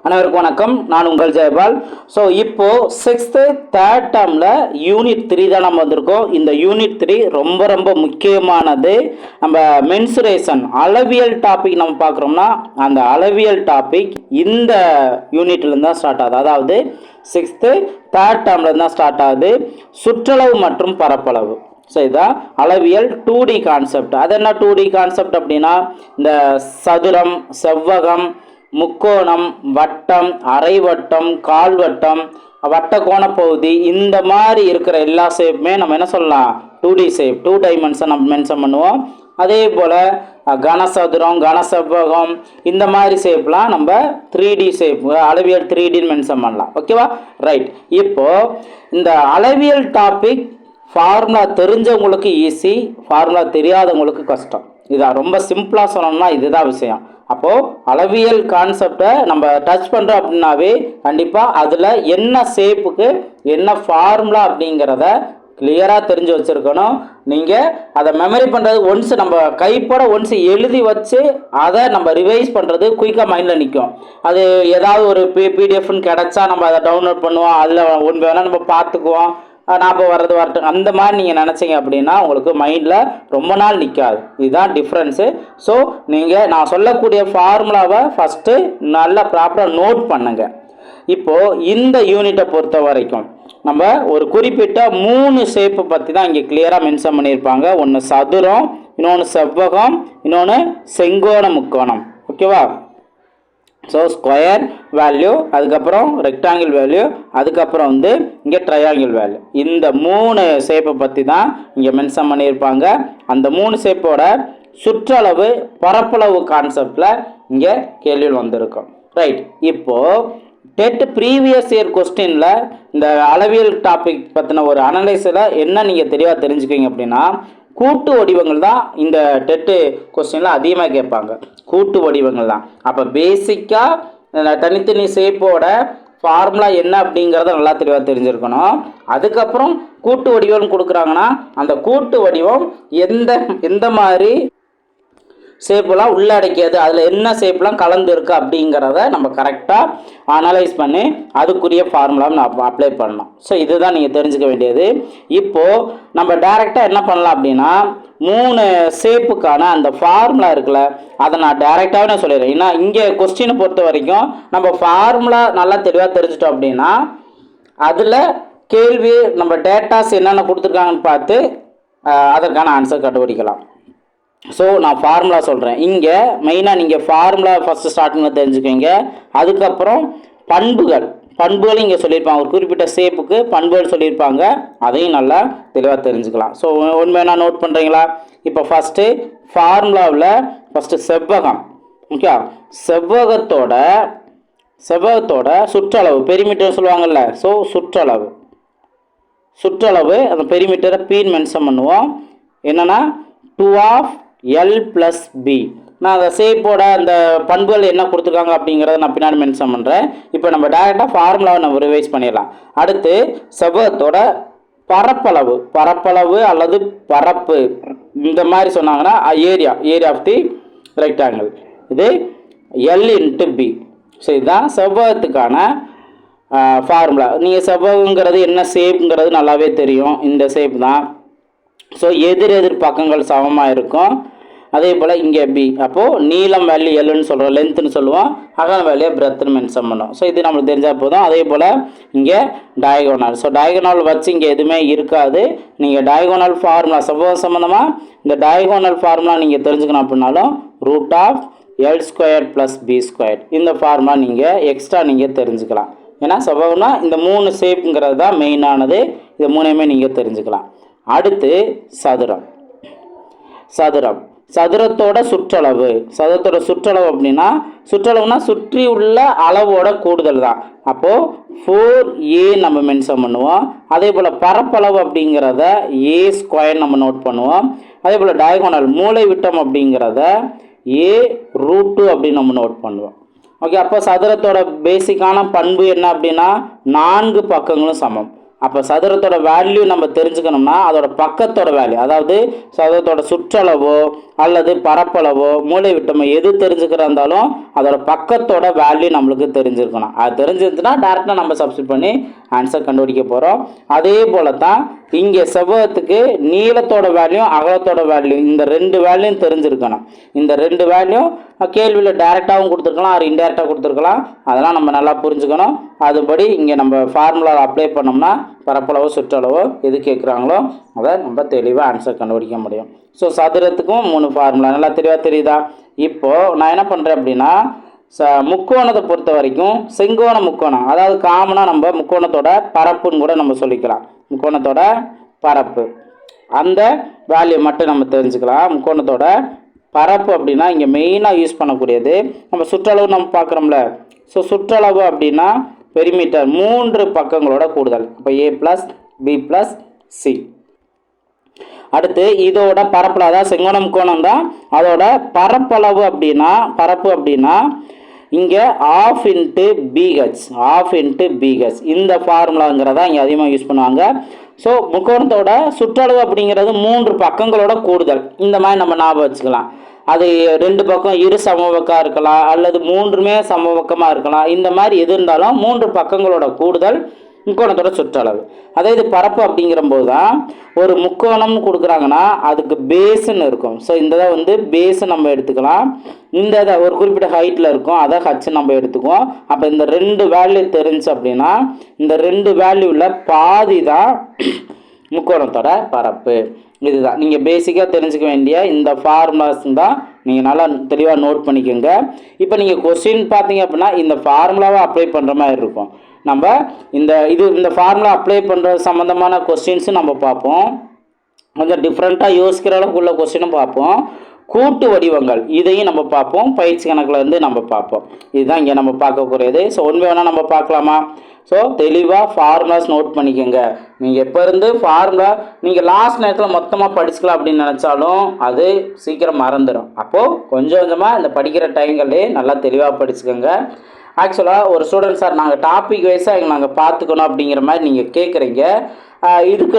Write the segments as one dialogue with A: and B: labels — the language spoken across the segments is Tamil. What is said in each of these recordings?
A: அனைவருக்கும் வணக்கம். நான் உங்கள் ஜெயபால். ஸோ இப்போது 6th தேர்ட் டேர்மில் யூனிட் 3 தான் நம்ம வந்திருக்கோம். இந்த யூனிட் 3 ரொம்ப ரொம்ப முக்கியமானது. நம்ம மென்சுரேஷன் அளவியல் டாபிக் நம்ம பார்க்குறோம்னா அந்த அளவியல் டாபிக் இந்த யூனிட்லேருந்து தான் ஸ்டார்ட் ஆகுது. அதாவது 6th தேர்ட் டேர்ம்லேருந்து தான் ஸ்டார்ட் ஆகுது. சுற்றளவு மற்றும் பரப்பளவு. ஸோ இதுதான் அளவியல் 2D கான்செப்ட். அது என்ன 2D கான்செப்ட் அப்படின்னா, இந்த சதுரம், செவ்வகம், முக்கோணம், வட்டம், அரைவட்டம், கால்வட்டம், வட்ட கோணப்பகுதி, இந்த மாதிரி இருக்கிற எல்லா ஷேப்புமே நம்ம என்ன சொல்லலாம், 2D ஷேப், 2 டைமென்ஷன் நம்ம மென்ஷன் பண்ணுவோம். அதே போல் கனசதுரம், கனசெவ்வகம், இந்த மாதிரி ஷேப்லாம் நம்ம 3D ஷேப், அளவியல் 3Dன்னு மென்ஷன் பண்ணலாம். ஓகேவா? ரைட். இப்போது இந்த அளவியல் டாபிக் ஃபார்முலா தெரிஞ்சவங்களுக்கு ஈஸி, ஃபார்முலா தெரியாதவங்களுக்கு கஷ்டம். இதான் ரொம்ப சிம்பிளாக சொல்லணும்னா இதுதான் விஷயம். அப்போது அளவியல் கான்செப்டை நம்ம டச் பண்ணுறோம் அப்படின்னாவே கண்டிப்பாக அதில் என்ன ஷேப்புக்கு என்ன ஃபார்முலா அப்படிங்கிறத கிளியராக தெரிஞ்சு வச்சுருக்கணும். நீங்கள் அதை மெமரி பண்ணுறது ஒன்ஸ் நம்ம கைப்பட ஒன்ஸ் எழுதி வச்சு அதை நம்ம ரிவைஸ் பண்ணுறது குயிக்காக மைண்டில் நிற்கும். அது ஏதாவது ஒரு பிடிஎஃப்னு கிடச்சா நம்ம அதை டவுன்லோட் பண்ணுவோம், அதில் ஒன்று வேணால் நம்ம பார்த்துக்குவோம், ஞாபகம் வர்றது வரட்டும், அந்த மாதிரி நீங்கள் நினச்சிங்க அப்படின்னா உங்களுக்கு மைண்டில் ரொம்ப நாள் நிற்காது. இதுதான் டிஃப்ரென்ஸு. ஸோ நீங்கள் நான் சொல்லக்கூடிய ஃபார்முலாவை ஃபஸ்ட்டு நல்லா ப்ராப்பராக நோட் பண்ணுங்க. இப்போது இந்த யூனிட்டை பொறுத்த வரைக்கும் நம்ம ஒரு குறிப்பிட்ட 3 ஷேப்பை பற்றி தான் இங்கே கிளியராக மென்ஷன் பண்ணியிருப்பாங்க. ஒன்று சதுரம், இன்னொன்று செவ்வகம், இன்னொன்று செங்கோண முக்கோணம். ஓகேவா? ஸோ ஸ்கொயர் வேல்யூ, அதுக்கப்புறம் ரெக்டாங்கிள் வேல்யூ, அதுக்கப்புறம் இங்கே ட்ரையாங்கிள் வேல்யூ. இந்த 3 ஷேப்பை பற்றி தான் இங்கே மென்ஷன் பண்ணியிருப்பாங்க. அந்த 3 ஷேப்போட சுற்றளவு பரப்பளவு கான்செப்டில் இங்கே கேள்வியில் வந்திருக்கும். ரைட். இப்போது டெட் ப்ரீவியஸ் இயர் கொஸ்டினில் இந்த அளவியல் டாபிக் பற்றின ஒரு அனலைஸில் என்ன நீங்கள் தெளிவாக தெரிஞ்சுக்கிங்க அப்படின்னா, கூட்டு வடிவங்கள் தான் இந்த டெட்டு கொஸ்டினில் அதிகமாக கேட்பாங்க. கூட்டு வடிவங்கள் தான். அப்போ பேசிக்காக தனித்தனி ஷேப்போட ஃபார்முலா என்ன அப்படிங்கிறத நல்லா தெளிவாக தெரிஞ்சிருக்கணும். அதுக்கப்புறம் கூட்டு வடிவம் கொடுக்குறாங்கன்னா அந்த கூட்டு வடிவம் எந்த மாதிரி ஷேப்லாம் உள்ளடக்கியது, அதில் என்ன ஷேப்லாம் கலந்து இருக்குது அப்படிங்கிறத நம்ம கரெக்டாக அனலைஸ் பண்ணி அதுக்குரிய ஃபார்முலாவை நம்ம அப்ளை பண்ணணும். ஸோ இதுதான் நீங்கள் தெரிஞ்சுக்க வேண்டியது. இப்போது நம்ம டைரெக்டாக என்ன பண்ணலாம் அப்படின்னா, 3 ஷேப்புக்கான அந்த ஃபார்முலா இருக்குல்ல, அதை நான் டைரெக்டாகவே நான் சொல்லிடுறேன். ஏன்னா இங்கே கொஸ்டினை பொறுத்த வரைக்கும் நம்ம ஃபார்முலா நல்லா தெளிவாக தெரிஞ்சிட்டோம் அப்படின்னா அதில் கேள்வி நம்ம டேட்டாஸ் என்னென்ன கொடுத்துருக்காங்கன்னு பார்த்து அதற்கான ஆன்சர் கண்டுபிடிக்கலாம். ஸோ நான் ஃபார்முலா சொல்கிறேன். இங்கே மெயினாக நீங்கள் ஃபார்முலா ஃபஸ்ட்டு ஸ்டார்டிங்கில் தெரிஞ்சுக்கோங்க. அதுக்கப்புறம் பண்புகள் இங்கே சொல்லியிருப்பாங்க. ஒரு குறிப்பிட்ட ஷேப்புக்கு பண்புகள் சொல்லியிருப்பாங்க, அதையும் நல்லா தெளிவாக தெரிஞ்சுக்கலாம். ஸோ ஒன்று நோட் பண்ணுறீங்களா? இப்போ ஃபஸ்ட்டு ஃபார்முலாவில் ஃபஸ்ட்டு செவ்வகம். ஓகே, செவ்வகத்தோட சுற்றளவு பெரிமீட்டர் சொல்லுவாங்கள்ல. ஸோ சுற்றளவு அந்த பெரிமீட்டரை பீன் மென்ஷன் பண்ணுவோம். என்னென்னா 2/L+B. நான் அந்த ஷேப்போட அந்த பண்புகள் என்ன கொடுத்துருக்காங்க அப்படிங்கிறத நான் பின்னாடி மென்ஷன் பண்ணுறேன். இப்போ நம்ம டைரெக்டாக ஃபார்முலாவை நம்ம ரிவைஸ் பண்ணிடலாம். அடுத்து செவ்வகத்தோட பரப்பளவு அல்லது பரப்பு இந்த மாதிரி சொன்னாங்கன்னா ஏரியா ஆஃப் தி ரெக்டாங்கிள், இது L×B. ஸோ இதுதான் செவ்வகத்துக்கான ஃபார்முலா. நீங்கள் செவ்வகங்கிறது என்ன ஷேப்புங்கிறது நல்லாவே தெரியும். இந்த ஷேப் தான். ஸோ எதிர் பக்கங்கள் சமமாக இருக்கும். அதே போல் இங்கே பி. அப்போது நீளம் வேல்யூ எல்லுன்னு சொல்கிறோம், லென்த்துன்னு சொல்லுவோம், அகலம் வேல்யூ பிரெத்துன்னு மென்ஷன் பண்ணோம். ஸோ இது நம்மளுக்கு தெரிஞ்சால் போதும். அதே போல் இங்கே டயகோனல். ஸோ டயகோனல் வச்சு இங்கே எதுவுமே இருக்காது. நீங்கள் டயகோனல் ஃபார்முலா செவ்வகம் சம்மந்தமாக இந்த டயகோனல் ஃபார்முலா நீங்கள் தெரிஞ்சுக்கணும் அப்படின்னாலும் √L² + B². இந்த ஃபார்முலா நீங்கள் எக்ஸ்ட்ரா நீங்கள் தெரிஞ்சுக்கலாம். ஏன்னா செவ்வகம்னா இந்த 3 ஷேப்புங்கிறது தான் மெயினானது. இது 3மே நீங்கள் தெரிஞ்சுக்கலாம். அடுத்து சதுரத்தோட சுற்றளவு அப்படின்னா, சுற்றளவுனா சுற்றி உள்ள அளவோட கூடுதல் தான். அப்போது 4A நம்ம மென்ஷன் பண்ணுவோம். அதே போல் பரப்பளவு அப்படிங்கிறத A² நம்ம நோட் பண்ணுவோம். அதே போல் டயகோனல் மூலை விட்டம் அப்படிங்கிறத A√2 அப்படின்னு நம்ம நோட் பண்ணுவோம். ஓகே, அப்போ சதுரத்தோட பேசிக்கான பண்பு என்ன அப்படின்னா 4 பக்கங்களும் சமம். அப்போ சதுரத்தோட வேல்யூ நம்ம தெரிஞ்சுக்கணும்னா அதோட பக்கத்தோட வேல்யூ, அதாவது சதுரத்தோட சுற்றளவோ அல்லது பரப்பளவோ மூலை விட்டமோ எது தெரிஞ்சுக்கிறா இருந்தாலும் அதோட பக்கத்தோட வேல்யூ நம்மளுக்கு தெரிஞ்சிருக்கணும். அது தெரிஞ்சிருந்துச்சுன்னா டேரெக்டாக நம்ம சப்ஸ்டிட் பண்ணி ஆன்சர் கண்டுபிடிக்க போகிறோம். அதே போல தான் இங்கே செவ்வகத்துக்கு நீளத்தோட வேல்யூ அகலத்தோட வேல்யூ இந்த 2 வேல்யூயும் தெரிஞ்சிருக்கணும். இந்த 2 வேல்யூ கேள்வியில் டேரெக்டாகவும் கொடுத்துருக்கலாம், அது இன்டேரக்டாக கொடுத்துருக்கலாம். அதெல்லாம் நம்ம நல்லா புரிஞ்சுக்கணும். அதுபடி இங்கே நம்ம ஃபார்முலா அப்ளை பண்ணோம்னா பரப்பளவோ சுற்றளவோ எது கேட்குறாங்களோ அதை நம்ம தெளிவாக ஆன்சர் கண்டுபிடிக்க முடியும். ஸோ சதுரத்துக்கும் 3 ஃபார்முலா நல்லா தெளிவாக தெரியுதா? இப்போது நான் என்ன பண்ணுறேன் அப்படின்னா முக்கோணத்தை பொறுத்த வரைக்கும் செங்கோண முக்கோணம், அதாவது காமனாக நம்ம முக்கோணத்தோட பரப்புன்னு கூட நம்ம சொல்லிக்கலாம். முக்கோணத்தோட பரப்பு அந்த வேல்யூ மட்டும் நம்ம தெரிஞ்சுக்கலாம். முக்கோணத்தோட பரப்பு அப்படின்னா இங்கே மெயினாக யூஸ் பண்ணக்கூடியது நம்ம சுற்றளவு நம்ம பார்க்குறோம்ல. ஸோ சுற்றளவு அப்படின்னா பெரிமீட்டர் 3 பக்கங்களோட கூடுதல். அப்போ A + B + C. அடுத்து இதோட பரப்பளவு, அதாவது செங்கோண முக்கோணம் தான், அதோட பரப்பளவு அப்படின்னா பரப்பு அப்படின்னா இங்கே ½ × BH, ½ × BH இந்த ஃபார்முலாங்கிறதா இங்கே அதிகமாக யூஸ் பண்ணுவாங்க. ஸோ முக்கோணத்தோட சுற்றளவு அப்படிங்கிறது 3 பக்கங்களோட கூடுதல். இந்த மாதிரி நம்ம ஞாபகம் வச்சுக்கலாம். அது 2 பக்கம் இரு சமபக்கம் இருக்கலாம் அல்லது 3மே சமபக்கமாக இருக்கலாம். இந்த மாதிரி எது இருந்தாலும் 3 பக்கங்களோட கூடுதல் முக்கோணத்தோட சுற்றளவு. அதே இது பரப்பு அப்படிங்கிறபோது தான் ஒரு முக்கோணம் கொடுக்குறாங்கன்னா அதுக்கு பேஸுன்னு இருக்கும். ஸோ இந்த இதை வந்து பேஸு நம்ம எடுத்துக்கலாம். இந்த இதை ஒரு குறிப்பிட்ட ஹைட்டில் இருக்கும், அதை ஹச்சு நம்ம எடுத்துக்குவோம். அப்போ இந்த 2 வேல்யூ தெரிஞ்சு அப்படின்னா இந்த 2 வேல்யூவில் பாதி தான் முக்கோணத்தோட பரப்பு. இதுதான் நீங்கள் பேசிக்காக தெரிஞ்சுக்க வேண்டிய இந்த ஃபார்முலாஸ் தான் நீங்கள் நல்லா தெளிவாக நோட் பண்ணிக்கோங்க. இப்போ நீங்கள் கொஸ்டின் பார்த்தீங்க அப்படின்னா இந்த ஃபார்முலாவை அப்ளை பண்ணுற மாதிரி இருக்கும். நம்ம இந்த ஃபார்முலா அப்ளை பண்ணுற சம்மந்தமான கொஸ்டின்ஸும் நம்ம பார்ப்போம். கொஞ்சம் டிஃப்ரெண்ட்டாக யோசிக்கிற அளவுக்கு உள்ள கொஸ்டினும் பார்ப்போம். கூட்டு வடிவங்கள் இதையும் நம்ம பார்ப்போம். பயிற்சி கணக்கில் இருந்து நம்ம பார்ப்போம். இதுதான் இங்கே நம்ம பார்க்கக்கூடியது. ஸோ ஒன்று வேணால் நம்ம பார்க்கலாமா? ஸோ தெளிவாக ஃபார்முலாஸ் நோட் பண்ணிக்கோங்க. நீங்கள் எப்போ இருந்து ஃபார்முலா நீங்கள் லாஸ்ட் நேரத்தில் மொத்தமாக படிச்சுக்கலாம் அப்படின்னு நினச்சாலும் அது சீக்கிரம் மறந்துடும். அப்போது கொஞ்சம் கொஞ்சமாக இந்த படிக்கிற டைம்களே நல்லா தெளிவாக படிச்சுக்கோங்க. ஆக்சுவலாக ஒரு ஸ்டூடெண்ட் சார் நாங்கள் டாபிக் வைஸாக நாங்கள் பார்த்துக்கணும் அப்படிங்கிற மாதிரி நீங்கள் கேட்குறீங்க. இதுக்கு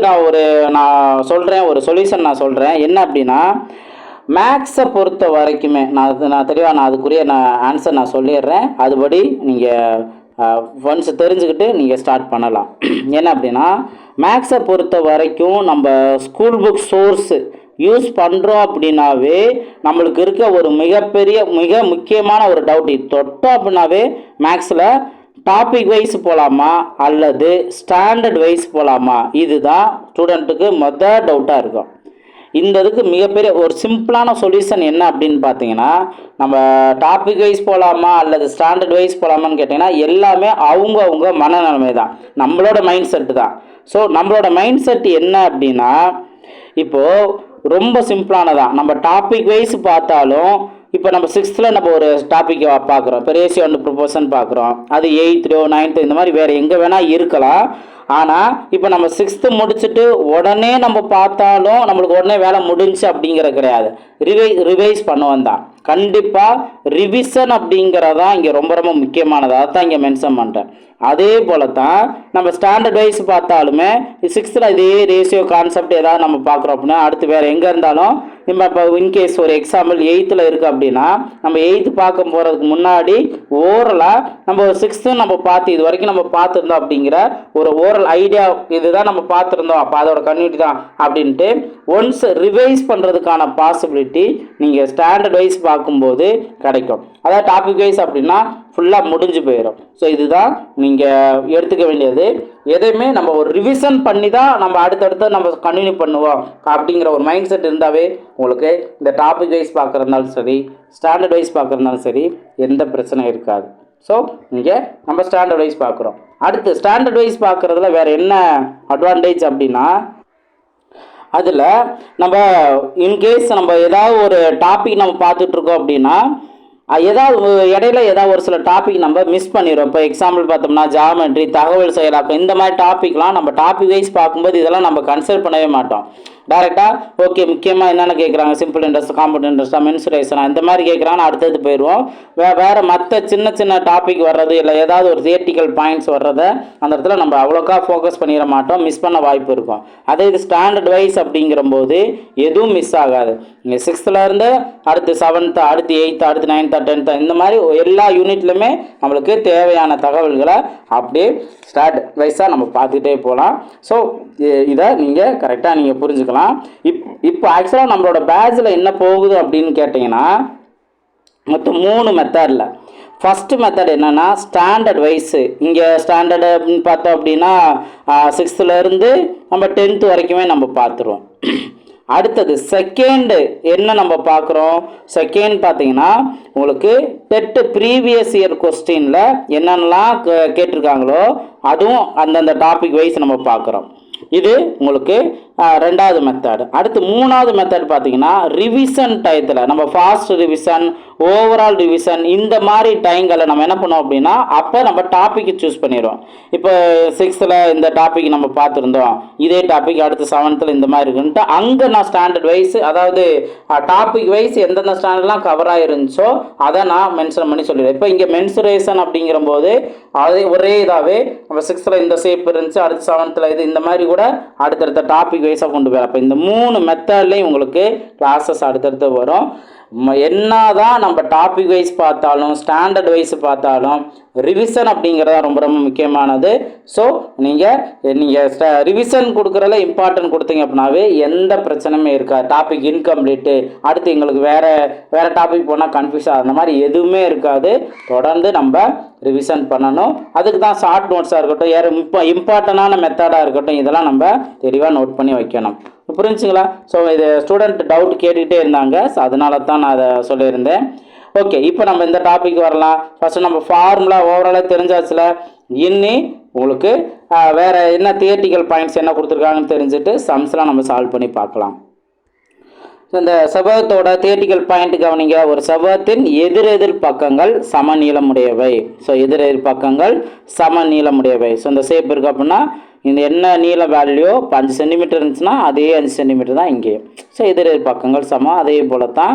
A: நான் சொல்கிறேன், ஒரு சொல்யூஷன் நான் சொல்கிறேன். என்ன அப்படின்னா மேக்ஸை பொறுத்த வரைக்குமே நான் தெளிவாக அதுக்குரிய ஆன்சர் நான் சொல்லிடுறேன். அதுபடி நீங்கள் ஒன்ஸ் தெரிஞ்சுக்கிட்டு நீங்கள் ஸ்டார்ட் பண்ணலாம். என்ன அப்படின்னா மேக்ஸை பொறுத்த வரைக்கும் நம்ம ஸ்கூல் புக் சோர்ஸு யூஸ் பண்ணுறோம் அப்படின்னாவே நம்மளுக்கு இருக்க ஒரு மிக முக்கியமான ஒரு டவுட் தொட்டோம் அப்படின்னாவே மேக்ஸில் டாபிக் வைஸ் போகலாமா அல்லது ஸ்டாண்டர்ட் வைஸ் போகலாமா, இதுதான் ஸ்டூடெண்ட்டுக்கு டவுட்டாக இருக்கும். இந்த இதுக்கு மிகப்பெரிய ஒரு சிம்பிளான சொல்யூஷன் என்ன அப்படின்னு பார்த்தீங்கன்னா நம்ம டாபிக் வைஸ் போகலாமா அல்லது ஸ்டாண்டர்ட் வைஸ் போகலாமான்னு கேட்டிங்கன்னா எல்லாமே அவங்க மனநிலைமை தான், நம்மளோட மைண்ட் செட்டு தான். ஸோ நம்மளோட மைண்ட் செட் என்ன அப்படின்னா இப்போது ரொம்ப சிம்பிளானதான். நம்ம டாபிக் வைஸ் பார்த்தாலும் இப்போ நம்ம 6th நம்ம ஒரு டாபிக் பார்க்குறோம், இப்போ ரேஷியோ அண்ட் ப்ரொபோர்ஷன் பார்க்குறோம். அது 8th 9th இந்த மாதிரி வேறு எங்கே வேணால் இருக்கலாம். ஆனால் இப்போ நம்ம 6th முடிச்சுட்டு உடனே நம்ம பார்த்தாலும் நம்மளுக்கு உடனே வேலை முடிஞ்சு அப்படிங்கிற கிடையாது. ரிவைஸ் பண்ணுவோம் தான். கண்டிப்பாக ரிவிஷன் அப்படிங்கிறதான் இங்கே ரொம்ப ரொம்ப முக்கியமானது. அதான் இங்கே மென்ஷன் பண்ணுறேன். அதே போல தான் நம்ம ஸ்டாண்டர்ட் வைஸ் பார்த்தாலுமே 6th இதே ரேஷியோ கான்செப்ட் ஏதாவது நம்ம பார்க்குறோம் அப்படின்னா அடுத்து வேறு எங்கே இருந்தாலும் நம்ம இப்போ இன்கேஸ் ஒரு எக்ஸாம்பிள் 8th இருக்குது அப்படின்னா நம்ம 8th பார்க்க போகிறதுக்கு முன்னாடி ஓரலாக நம்ம 6th நம்ம பார்த்து இது வரைக்கும் நம்ம பார்த்துருந்தோம் அப்படிங்கிற ஒரு ஓரல் ஐடியா இதுதான் நம்ம பார்த்துருந்தோம், அப்போ அதோட கன்யூட்டி தான் அப்படின்ட்டு ஒன்ஸ் ரிவைஸ் பண்ணுறதுக்கான பாசிபிலிட்டி நீங்கள் ஸ்டாண்டர்ட் வைஸ் பார்க்கும்போது கிடைக்கும். அதாவது டாபிக் வைஸ் அப்படின்னா ஃபுல்லாக முடிஞ்சு போயிடும். ஸோ இதுதான் நீங்கள் எடுத்துக்க வேண்டியது. எதையுமே நம்ம ஒரு ரிவிஷன் பண்ணி தான் நம்ம அடுத்தடுத்து நம்ம கண்டினியூ பண்ணுவோம் அப்படிங்கிற ஒரு மைண்ட் செட் இருந்தாவே உங்களுக்கு இந்த டாபிக் வைஸ் பார்க்குறதுனாலும் சரி ஸ்டாண்டர்ட் வைஸ் பார்க்குறதுனாலும் சரி எந்த பிரச்சனையும் இருக்காது. ஸோ இங்கே நம்ம ஸ்டாண்டர்ட் வைஸ் பார்க்குறோம். அடுத்து ஸ்டாண்டர்ட் வைஸ் பார்க்குறதுல வேறு என்ன அட்வான்டேஜ் அப்படின்னா அதில் நம்ம இன்கேஸ் நம்ம ஏதாவது ஒரு டாபிக் நம்ம பார்த்துட்ருக்கோம் அப்படின்னா ஏதாவது இடையில ஏதாவது ஒரு சில டாபிக் நம்ம மிஸ் பண்ணிடுறோம். இப்போ எக்ஸாம்பிள் பார்த்தோம்னா ஜாமெட்ரி, தகவல் செயலாக்கம் இந்த மாதிரி டாப்பிக்லாம் நம்ம டாபிக் வைஸ் பார்க்கும்போது இதெல்லாம் நம்ம கன்சிடர் பண்ணவே மாட்டோம். டேரெக்டாக ஓகே முக்கியமாக என்னென்ன கேட்குறாங்க, சிம்பிள் இன்ட்ரெஸ்ட், காம்பவுண்ட் இன்ட்ரெஸ்ட்டாக, மென்சுரேஷனா, இந்த மாதிரி கேட்குறாங்கன்னா அடுத்தது போயிடுவோம். வேறு மற்ற சின்ன சின்ன டாபிக் வர்றது இல்லை ஏதாவது ஒரு தியரிட்டிக்கல் பாயிண்ட்ஸ் வர்றதை அந்த இடத்துல நம்ம அவ்வளோக்கா ஃபோக்கஸ் பண்ணிட மாட்டோம், மிஸ் பண்ண வாய்ப்பு இருக்கும். அதே இது ஸ்டாண்டர்ட் வைஸ் அப்படிங்கிறபோது எதுவும் மிஸ் ஆகாது. இங்கே 6th அடுத்து 7th, அடுத்து 8th, அடுத்து 9th, 10th, இந்த மாதிரி எல்லா யூனிட்லையுமே நம்மளுக்கு தேவையான தகவல்களை அப்படியே ஸ்டாண்டர்ட் வைஸாக நம்ம பார்த்துக்கிட்டே போகலாம். ஸோ இதை நீங்கள் கரெக்டாக நீங்கள் புரிஞ்சுக்கலாம். இப்போ ஆக்சுவலாக நம்மளோட பேட்சில் என்ன போகுது அப்படின்னு கேட்டிங்கன்னா மொத்தம் 3 மெத்தடில். ஃபஸ்ட்டு மெத்தட் என்னென்னா ஸ்டாண்டர்ட் வைஸு. இங்கே ஸ்டாண்டர்டு அப்படின்னு பார்த்தோம் அப்படின்னா 6th நம்ம 10th வரைக்குமே நம்ம பார்த்துருவோம். அடுத்தது செகண்டு என்ன நம்ம பார்க்குறோம், செகண்ட் பார்த்தீங்கன்னா உங்களுக்கு டெட் ப்ரீவியஸ் இயர் கொஸ்டினில் என்னென்னலாம் கேட்டிருக்காங்களோ அதுவும் அந்தந்த டாபிக் வைஸ் நம்ம பார்க்குறோம். இது உங்களுக்கு 2வது மெத்தட். அடுத்து 3வது மெத்தட் பார்த்தீங்கன்னா ரிவிஷன் டயத்தில் நம்ம ஃபாஸ்ட் ரிவிஷன், ஓவரால் ரிவிஷன், இந்த மாதிரி டைங்களை நம்ம என்ன பண்ணோம் அப்படின்னா அப்போ நம்ம டாப்பிக்கு சூஸ் பண்ணிடுவோம். இப்போ 6th இந்த டாபிக் நம்ம பார்த்துருந்தோம், இதே டாபிக் அடுத்து 7th இந்த மாதிரி இருக்குன்ட்டு அங்கே நான் ஸ்டாண்டர்ட் வைஸ், அதாவது டாபிக் வைஸ் எந்தெந்த ஸ்டாண்டர்ட்லாம் கவர் ஆகிருந்துச்சோ அதை நான் மென்ஷன் பண்ணி சொல்லிடுவேன். இப்போ இங்கே மென்சுரேஷன் அப்படிங்கிற போது அதே ஒரே இதாகவே நம்ம 6th இந்த ஷேப் இருந்துச்சு, அடுத்து 7th இது, இந்த மாதிரி கூட அடுத்தடுத்த டாபிக் வைஸாக கொண்டு போயிடும். அப்போ இந்த 3 மெத்தட்லேயும் உங்களுக்கு கிளாஸஸ் அடுத்தடுத்து வரும். என்னதான் நம்ம டாபிக் வைஸ் பார்த்தாலும் ஸ்டாண்டர்ட் வைஸ் பார்த்தாலும் ரிவிஷன் அப்படிங்கிறதா ரொம்ப ரொம்ப முக்கியமானது. ஸோ நீங்கள் ரிவிஷன் கொடுக்குறதுல இம்பார்ட்டன்ட் கொடுத்தீங்க அப்படின்னாவே எந்த பிரச்சனையுமே இருக்காது. டாபிக் இன்கம்ப்ளீட்டு, அடுத்து எங்களுக்கு வேறு டாபிக் போனால் கன்ஃபியூஸ் அந்த மாதிரி எதுவுமே இருக்காது. தொடர்ந்து நம்ம ரிவிஷன் பண்ணணும். அதுக்கு தான் ஷார்ட் நோட்ஸாக இருக்கட்டும், இம்பார்ட்டண்டான மெத்தடாக இருக்கட்டும், இதெல்லாம் நம்ம தெளிவாக நோட் பண்ணி வைக்கணும். புரிஞ்சுங்களா? ஸோ இது ஸ்டூடெண்ட் டவுட் கேட்டுக்கிட்டே இருந்தாங்க, ஸோ அதனால தான் நான் அதை சொல்லியிருந்தேன். ஓகே, இப்போ நம்ம இந்த டாபிக் வரலாம். ஃபஸ்ட்டு நம்ம ஃபார்முலா ஓவராலாக தெரிஞ்சாச்சுல. இன்னி உங்களுக்கு வேறு என்ன தியரிட்டிக்கல் பாயிண்ட்ஸ் என்ன கொடுத்துருக்காங்கன்னு தெரிஞ்சுட்டு சம்ஸ்லாம் நம்ம சால்வ் பண்ணி பார்க்கலாம். இந்த செவ்வகத்தோட தியரிட்டிக்கல் பாயிண்ட் கவனிங்க. ஒரு செவ்வகத்தின் எதிரெதிர் பக்கங்கள் சமநீளமுடையவை. ஸோ எதிரெதிர் பக்கங்கள் சமநீளமுடையவை. ஸோ இந்த ஷேப் இருக்குது அப்படின்னா இந்த என்ன நீள வேல்யூ இப்போ 5 சென்டிமீட்டர் இருந்துச்சுன்னா அதே 5 சென்டிமீட்டர் தான் இங்கே. ஸோ எதிரெதிர் பக்கங்கள் சமம். அதே போல் தான்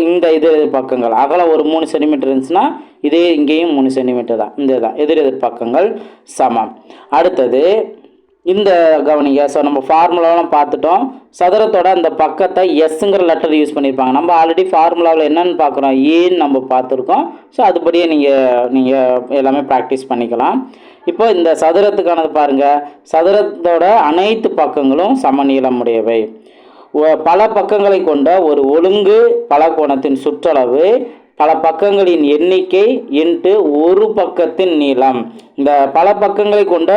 A: இந்த எதிரெதிர் பக்கங்கள் அகலம் ஒரு 3 சென்டிமீட்டர் இருந்துச்சுன்னா இதே இங்கேயும் 3 சென்டிமீட்டர் தான். இந்த தான் எதிரெதிர் பக்கங்கள் சமம். அடுத்தது இந்த கவனிங்க. ஸோ நம்ம ஃபார்முலாவெலாம் பார்த்துட்டோம். சதுரத்தோட அந்த பக்கத்தை எஸ்ங்கிற லெட்டர் யூஸ் பண்ணியிருப்பாங்க. நம்ம ஆல்ரெடி ஃபார்முலாவில் என்னென்னு பார்க்குறோம், ஏன்னு நம்ம பார்த்துருக்கோம். ஸோ அதுபடியே நீங்கள் எல்லாமே ப்ராக்டிஸ் பண்ணிக்கலாம். இப்போ இந்த சதுரத்துக்கானது பாருங்கள். சதுரத்தோட அனைத்து பக்கங்களும் சமநீளமுடையவை. பல பக்கங்களை கொண்ட ஒரு ஒழுங்கு பலகோணத்தின் சுற்றளவு பல பக்கங்களின் எண்ணிக்கை இன்ட்டு ஒரு பக்கத்தின் நீளம். இந்த பல பக்கங்களை கொண்ட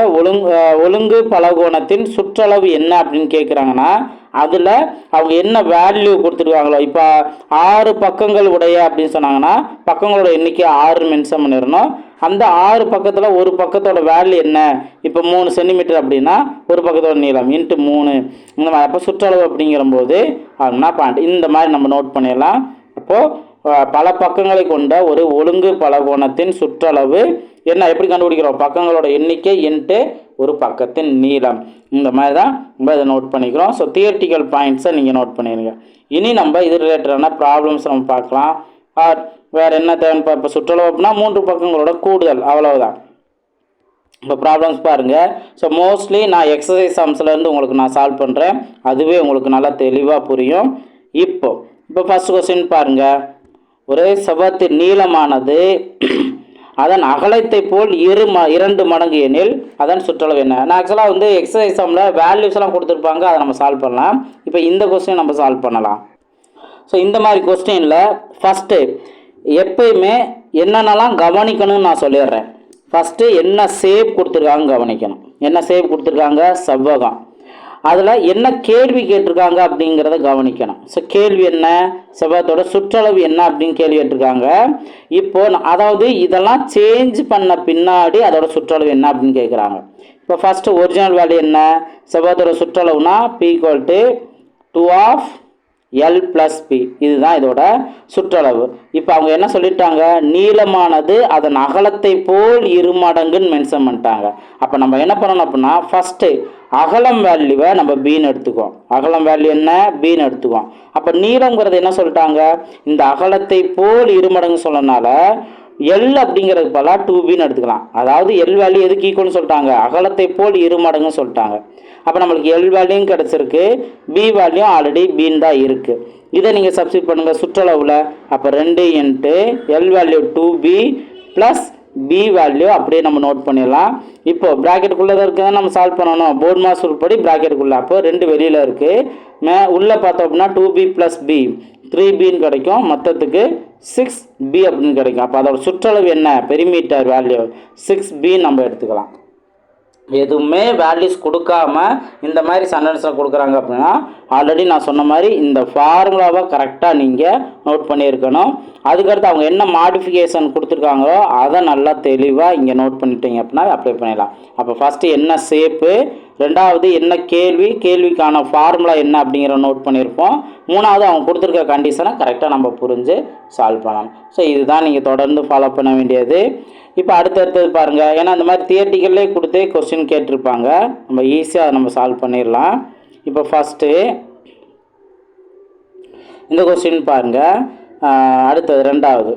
A: ஒழுங்கு பலகோணத்தின் சுற்றளவு என்ன அப்படின்னு கேட்குறாங்கன்னா அதில் அவங்க என்ன வேல்யூ கொடுத்துருக்காங்களோ, இப்போ 6 பக்கங்கள் உடைய அப்படின்னு சொன்னாங்கன்னா பக்கங்களோட எண்ணிக்கை 6 மென்ஷன் பண்ணிடணும். அந்த 6 பக்கத்தில் ஒரு பக்கத்தோட வேல்யூ என்ன, இப்போ 3 சென்டிமீட்டர் அப்படின்னா ஒரு பக்கத்தோட நீளம் இன்ட்டு 3 இந்த மாதிரி. அப்போ சுற்றளவு அப்படிங்கிறபோது அப்படின்னா பாயிண்ட் இந்த மாதிரி நம்ம நோட் பண்ணிடலாம். அப்போது பல பக்கங்களை கொண்ட ஒரு ஒழுங்கு பலகோணத்தின் சுற்றளவு என்ன, எப்படி கண்டுபிடிக்கிறோம், பக்கங்களோட எண்ணிக்கை இன்ட்டு ஒரு பக்கத்தின் நீளம். இந்த மாதிரி தான் நம்ம இதை நோட் பண்ணிக்கிறோம். ஸோ தியரிட்டிக்கல் பாயிண்ட்ஸை நீங்கள் நோட் பண்ணிடுங்க. இனி நம்ம இது ரிலேட்டடான ப்ராப்ளம்ஸ் நம்ம பார்க்கலாம். வேறு என்ன தேவைன்னு இப்போ சுற்றளவு அப்படின்னா 3 பக்கங்களோட கூடுதல், அவ்வளவுதான். இப்போ ப்ராப்ளம்ஸ் பாருங்கள். ஸோ மோஸ்ட்லி நான் எக்ஸசைஸ் சம்ஸ்லேருந்து உங்களுக்கு நான் சால்வ் பண்ணுறேன், அதுவே உங்களுக்கு நல்லா தெளிவாக புரியும். இப்போ ஃபஸ்ட் கொஸ்டின் பாருங்கள். ஒரு செவ்வகத்தின் நீளமானது அதன் அகலத்தை போல் 2 மடங்கு எனில் அதன் சுற்றளவு என்ன. நான் ஆக்சுவலாக எக்ஸசைஸ் சம்மில் வேல்யூஸ்லாம் கொடுத்துருப்பாங்க, அதை நம்ம சால்வ் பண்ணலாம். இப்போ இந்த கொஸ்டின் நம்ம சால்வ் பண்ணலாம். ஸோ இந்த மாதிரி கொஸ்டினில் ஃபஸ்ட்டு எப்பயுமே என்னென்னலாம் கவனிக்கணும்னு நான் சொல்லிடுறேன். ஃபஸ்ட்டு என்ன ஷேப் கொடுத்துருக்காங்க கவனிக்கணும். என்ன ஷேப் கொடுத்துருக்காங்க, செவ்வகம். அதில் என்ன கேள்வி கேட்டிருக்காங்க அப்படிங்கிறத கவனிக்கணும். ஸோ கேள்வி என்ன, செவ்வகத்தோட சுற்றளவு என்ன அப்படின்னு கேள்வி கேட்டிருக்காங்க. இப்போது அதாவது இதெல்லாம் சேஞ்ச் பண்ண பின்னாடி அதோட சுற்றளவு என்ன அப்படின்னு கேட்குறாங்க. இப்போ ஃபஸ்ட்டு ஒரிஜினல் வேல்யூ என்ன, செவ்வகத்தோட சுற்றளவுனா P = 2 of L + B இதுதான் இதோட சுற்றளவு. இப்போ அவங்க என்ன சொல்லிட்டாங்க, நீளமானது அதன் அகலத்தை போல் இருமடங்குன்னு மென்ஷன் பண்ணிட்டாங்க. அப்போ நம்ம என்ன பண்ணணும் அப்படின்னா, ஃபஸ்ட்டு அகலம் வேல்யூவை நம்ம பின்னு எடுத்துக்குவோம். அகலம் வேல்யூ என்ன, பின்னு எடுத்துக்குவோம். அப்போ நீளங்கிறது என்ன சொல்லிட்டாங்க, இந்த அகலத்தை போல் இருமடங்கு சொன்னனால எல் அப்படிங்கிறதுக்கு பதிலாக 2Bன்னு எடுத்துக்கலாம். அதாவது எல் வேல்யூ எதுக்கு ஈக்குவல்னு சொல்லிட்டாங்க, அகலத்தை போல் இருமடங்குன்னு சொல்லிட்டாங்க. அப்போ நம்மளுக்கு எல் வேல்யூயும் கிடச்சிருக்கு, பி வேல்யூ ஆல்ரெடி பின்னு தான் இருக்குது. இதை நீங்கள் சப்ஸ்டிட் பண்ணுங்கள் சுற்றளவில். அப்போ 2 × L value 2B plus B value அப்படியே நம்ம நோட் பண்ணிடலாம். இப்போ ப்ராக்கெட்டுக்குள்ளே தான் இருக்குது, நம்ம சால்வ் பண்ணணும் போர்ட் மாஸ் உள்படி ப்ராக்கெட்டுக்குள்ளே. அப்போ 2 வெளியில் இருக்குது, உள்ளே பார்த்தோம் அப்படின்னா 2B + B 3Bன்னு கிடைக்கும், மொத்தத்துக்கு 6B அப்படின்னு கிடைக்கும். அப்போ அதோட சுற்றளவு என்ன, பெரிமீட்டர் வேல்யூ 6B நம்ம எடுத்துக்கலாம். எதுவுமே வேல்யூஸ் கொடுக்காம இந்த மாதிரி சென்டென்ஸில் கொடுக்குறாங்க அப்படின்னா ஆல்ரெடி நான் சொன்ன மாதிரி இந்த ஃபார்முலாவை கரெக்டாக நீங்கள் நோட் பண்ணியிருக்கணும். அதுக்கடுத்து அவங்க என்ன மாடிஃபிகேஷன் கொடுத்துருக்காங்களோ அதை நல்லா தெளிவாக இங்கே நோட் பண்ணிட்டீங்க அப்படின்னா அப்ளை பண்ணிடலாம். அப்போ ஃபஸ்ட்டு என்ன ஷேப்பு, ரெண்டாவது என்ன கேள்வி, கேள்விக்கான ஃபார்முலா என்ன அப்படிங்கிற நோட் பண்ணியிருப்போம். மூணாவது அவங்க கொடுத்துருக்க கண்டிஷனை கரெக்டாக நம்ம புரிஞ்சு சால்வ் பண்ணணும். ஸோ இதுதான் நீங்கள் தொடர்ந்து ஃபாலோ பண்ண வேண்டியது. இப்போ அடுத்தடுத்தது பாருங்கள், ஏன்னா இந்த மாதிரி தியரிட்டிக்கல்லே கொடுத்து கொஸ்டின் கேட்டிருப்பாங்க, நம்ம ஈஸியாக அதை நம்ம சால்வ் பண்ணிடலாம். இப்போ ஃபஸ்ட்டு இந்த கொஸ்டின் பாருங்கள். அடுத்தது ரெண்டாவது,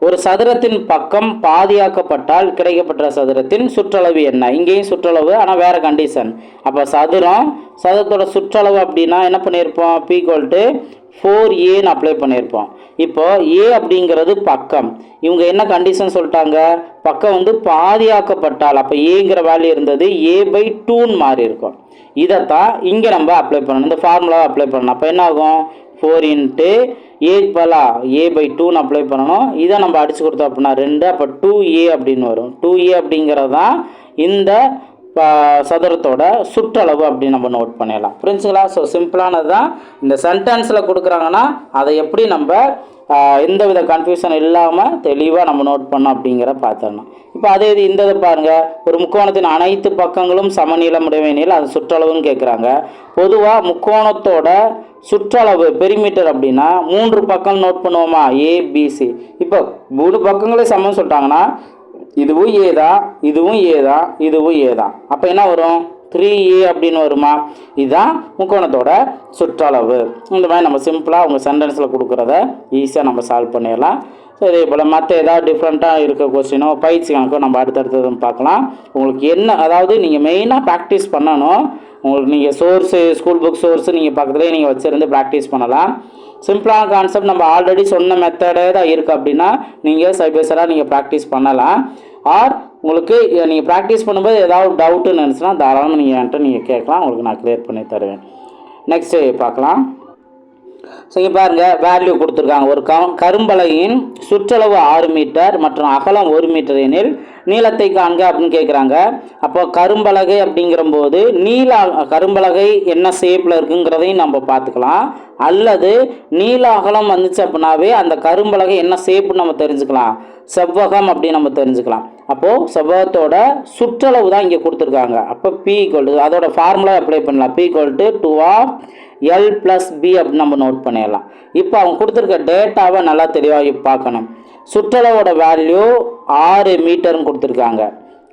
A: ஒரு சதுரத்தின் பக்கம் பாதியாக்கப்பட்டால் கிடைக்கப்பட்ட சதுரத்தின் சுற்றளவு என்ன. இங்கேயும் சுற்றளவு, ஆனால் வேறு கண்டிஷன். அப்போ சதுரத்தோட சுற்றளவு அப்படின்னா என்ன பண்ணியிருப்போம், P = 4Aன்னு அப்ளை பண்ணியிருப்போம். இப்போ A அப்படிங்கிறது பக்கம், இவங்க என்ன கண்டிஷன் சொல்லிட்டாங்க, பக்கம் வந்து பாதியாக்கப்பட்டால், அப்போ ஏங்கிற வேல்யூ இருந்தது A/2ன்னு மாறி இருக்கும். இதைத்தான் இங்கே நம்ம அப்ளை பண்ணணும், இந்த ஃபார்முலாவை அப்ளை பண்ணணும். அப்போ என்ன ஆகும், 4 × A A/2ன்னு அப்ளை பண்ணணும். இதை நம்ம அடித்து கொடுத்தோம் அப்படின்னா 2, அப்போ 2A அப்படின்னு வரும். 2A அப்படிங்கிறது தான் இந்த சதுரத்தோட சுற்றளவு அப்படின்னு நம்ம நோட் பண்ணிடலாம். புரிஞ்சுங்களா? ஸோ சிம்பிளானது தான். இந்த சென்டென்ஸில் கொடுக்குறாங்கன்னா அதை எப்படி நம்ம எந்த வித கன்ஃபியூஷன் இல்லாமல் தெளிவாக நம்ம நோட் பண்ணோம் அப்படிங்கிற பார்த்துடணும். இப்போ அதே இது இந்த இதை பாருங்கள், ஒரு முக்கோணத்தின் அனைத்து பக்கங்களும் சமநீளம் உடையவெனில் அது சுற்றளவுன்னு கேட்குறாங்க. பொதுவாக முக்கோணத்தோட சுற்றளவு பெரிமீட்டர் அப்படின்னா 3 பக்கம் நோட் பண்ணுவோமா, ABC. இப்போ 3 பக்கங்களே சமம் சொல்லிட்டாங்கன்னா இதுவும் A தான், இதுவும் A தான், இதுவும் A தான். அப்போ என்ன வரும், 3A அப்படின்னு வருமா. இதுதான் முக்கோணத்தோட சுற்றளவு. இந்த மாதிரி நம்ம சிம்பிளாக உங்கள் சென்டென்ஸில் கொடுக்குறத ஈஸியாக நம்ம சால்வ் பண்ணிடலாம். ஸோ இதே போல் மற்ற ஏதாவது டிஃப்ரெண்ட்டாக இருக்க கொஸ்டினோ பயிற்சி கணக்கோ நம்ம அடுத்தடுத்தது பார்க்கலாம். உங்களுக்கு என்ன, அதாவது நீங்கள் மெயினாக ப்ராக்டிஸ் பண்ணணும். உங்களுக்கு நீங்கள் சோர்ஸு, ஸ்கூல் புக் சோர்ஸு நீங்கள் பக்கத்துலேயே நீங்கள் வச்சுருந்து ப்ராக்டிஸ் பண்ணலாம். சிம்பிளான கான்செப்ட் நம்ம ஆல்ரெடி சொன்ன மெத்தடே தான் இருக்குது அப்படின்னா நீங்கள் சைபேஸராக நீங்கள் ப்ராக்டிஸ் பண்ணலாம். ஆர் உங்களுக்கு நீங்கள் ப்ராக்டிஸ் பண்ணும்போது ஏதாவது டவுட்டுன்னு நினச்சினா தாராளமாக நீங்கள் என்கிட்ட நீங்கள் கேட்கலாம், உங்களுக்கு நான் க்ளியர் பண்ணி தருவேன். நெக்ஸ்ட்டு பார்க்கலாம். ஸோ இங்கே பாருங்கள், வேல்யூ கொடுத்துருக்காங்க. ஒரு கரும்பலகையின் சுற்றளவு 6 மீட்டர் மற்றும் அகலம் 1 மீட்டர் எனில் நீளத்தை காண்க அப்படின்னு கேட்குறாங்க. அப்போ கரும்பலகை அப்படிங்கிறம்போது கரும்பலகை என்ன ஷேப்பில் இருக்குங்கிறதையும் நம்ம பார்த்துக்கலாம். அல்லது நீள அகலம் வந்துச்சு அப்படின்னாவே அந்த கரும்பலகை என்ன ஷேப்புன்னு நம்ம தெரிஞ்சுக்கலாம், செவ்வகம் அப்படின்னு நம்ம தெரிஞ்சுக்கலாம். அப்போது செவ்வகத்தோட சுற்றளவு தான் இங்கே கொடுத்துருக்காங்க. அப்போ P = அதோட ஃபார்முலா அப்ளை பண்ணலாம். P = 2L + B அப்படின்னு நம்ம நோட் பண்ணிடலாம். இப்போ அவங்க கொடுத்துருக்க டேட்டாவை நல்லா தெளிவாக பார்க்கணும். சுற்றளவோட வேல்யூ 6 மீட்டர்னு கொடுத்துருக்காங்க.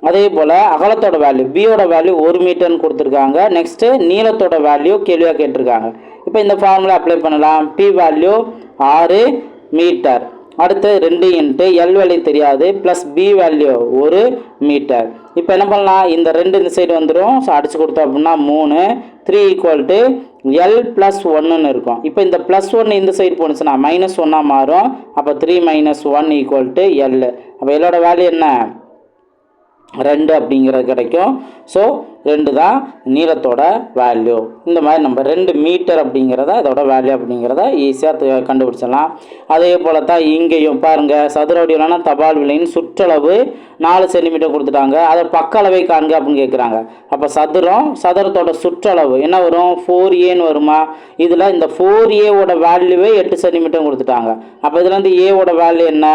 A: அதே போல் அகலத்தோட வேல்யூ பியோட வேல்யூ 1 மீட்டர்னு கொடுத்துருக்காங்க. நெக்ஸ்ட்டு நீளத்தோட வேல்யூ கேள்வியாக கேட்டிருக்காங்க. இப்போ இந்த ஃபார்முலா அப்ளை பண்ணலாம். P வேல்யூ 6 மீட்டர், அடுத்து 2 × L வேல்யூ தெரியாது ப்ளஸ் B வேல்யூ 1 மீட்டர். இப்போ என்ன பண்ணலாம், இந்த 2 இந்த சைடு வந்துடும். ஸோ அடித்து கொடுத்தோம் அப்படின்னா 3, 3 = L + 1ன்னு இருக்கும். இப்போ இந்த +1 இந்த சைடு போணுச்சுன்னா -1 மாறும். அப்போ 3 - 1 = L. அப்போ Lோட வேல்யூ என்ன, 2 அப்படிங்கிறது கிடைக்கும். ஸோ 2 தான் நீளத்தோட வேல்யூ. இந்த மாதிரி நம்ம 2 மீட்டர் அப்படிங்கிறத இதோட வேல்யூ அப்படிங்கிறத ஈஸியாக கண்டுபிடிச்சிடலாம். அதே போல் தான் இங்கேயும் பாருங்கள், சதுர வடிவிலான தபால் விலையின் சுற்றளவு 4 சென்டிமீட்டர் கொடுத்துட்டாங்க. அதை பக்க அளவை காண்க அப்படின்னு கேட்குறாங்க. அப்போ சதுரத்தோட சுற்றளவு என்ன வரும், 4Aன்னு வருமா. இதில் இந்த 4Aவோட வேல்யூவே 8 சென்டிமீட்டர் கொடுத்துட்டாங்க. அப்போ இதில் வந்து Aவோட வேல்யூ என்ன,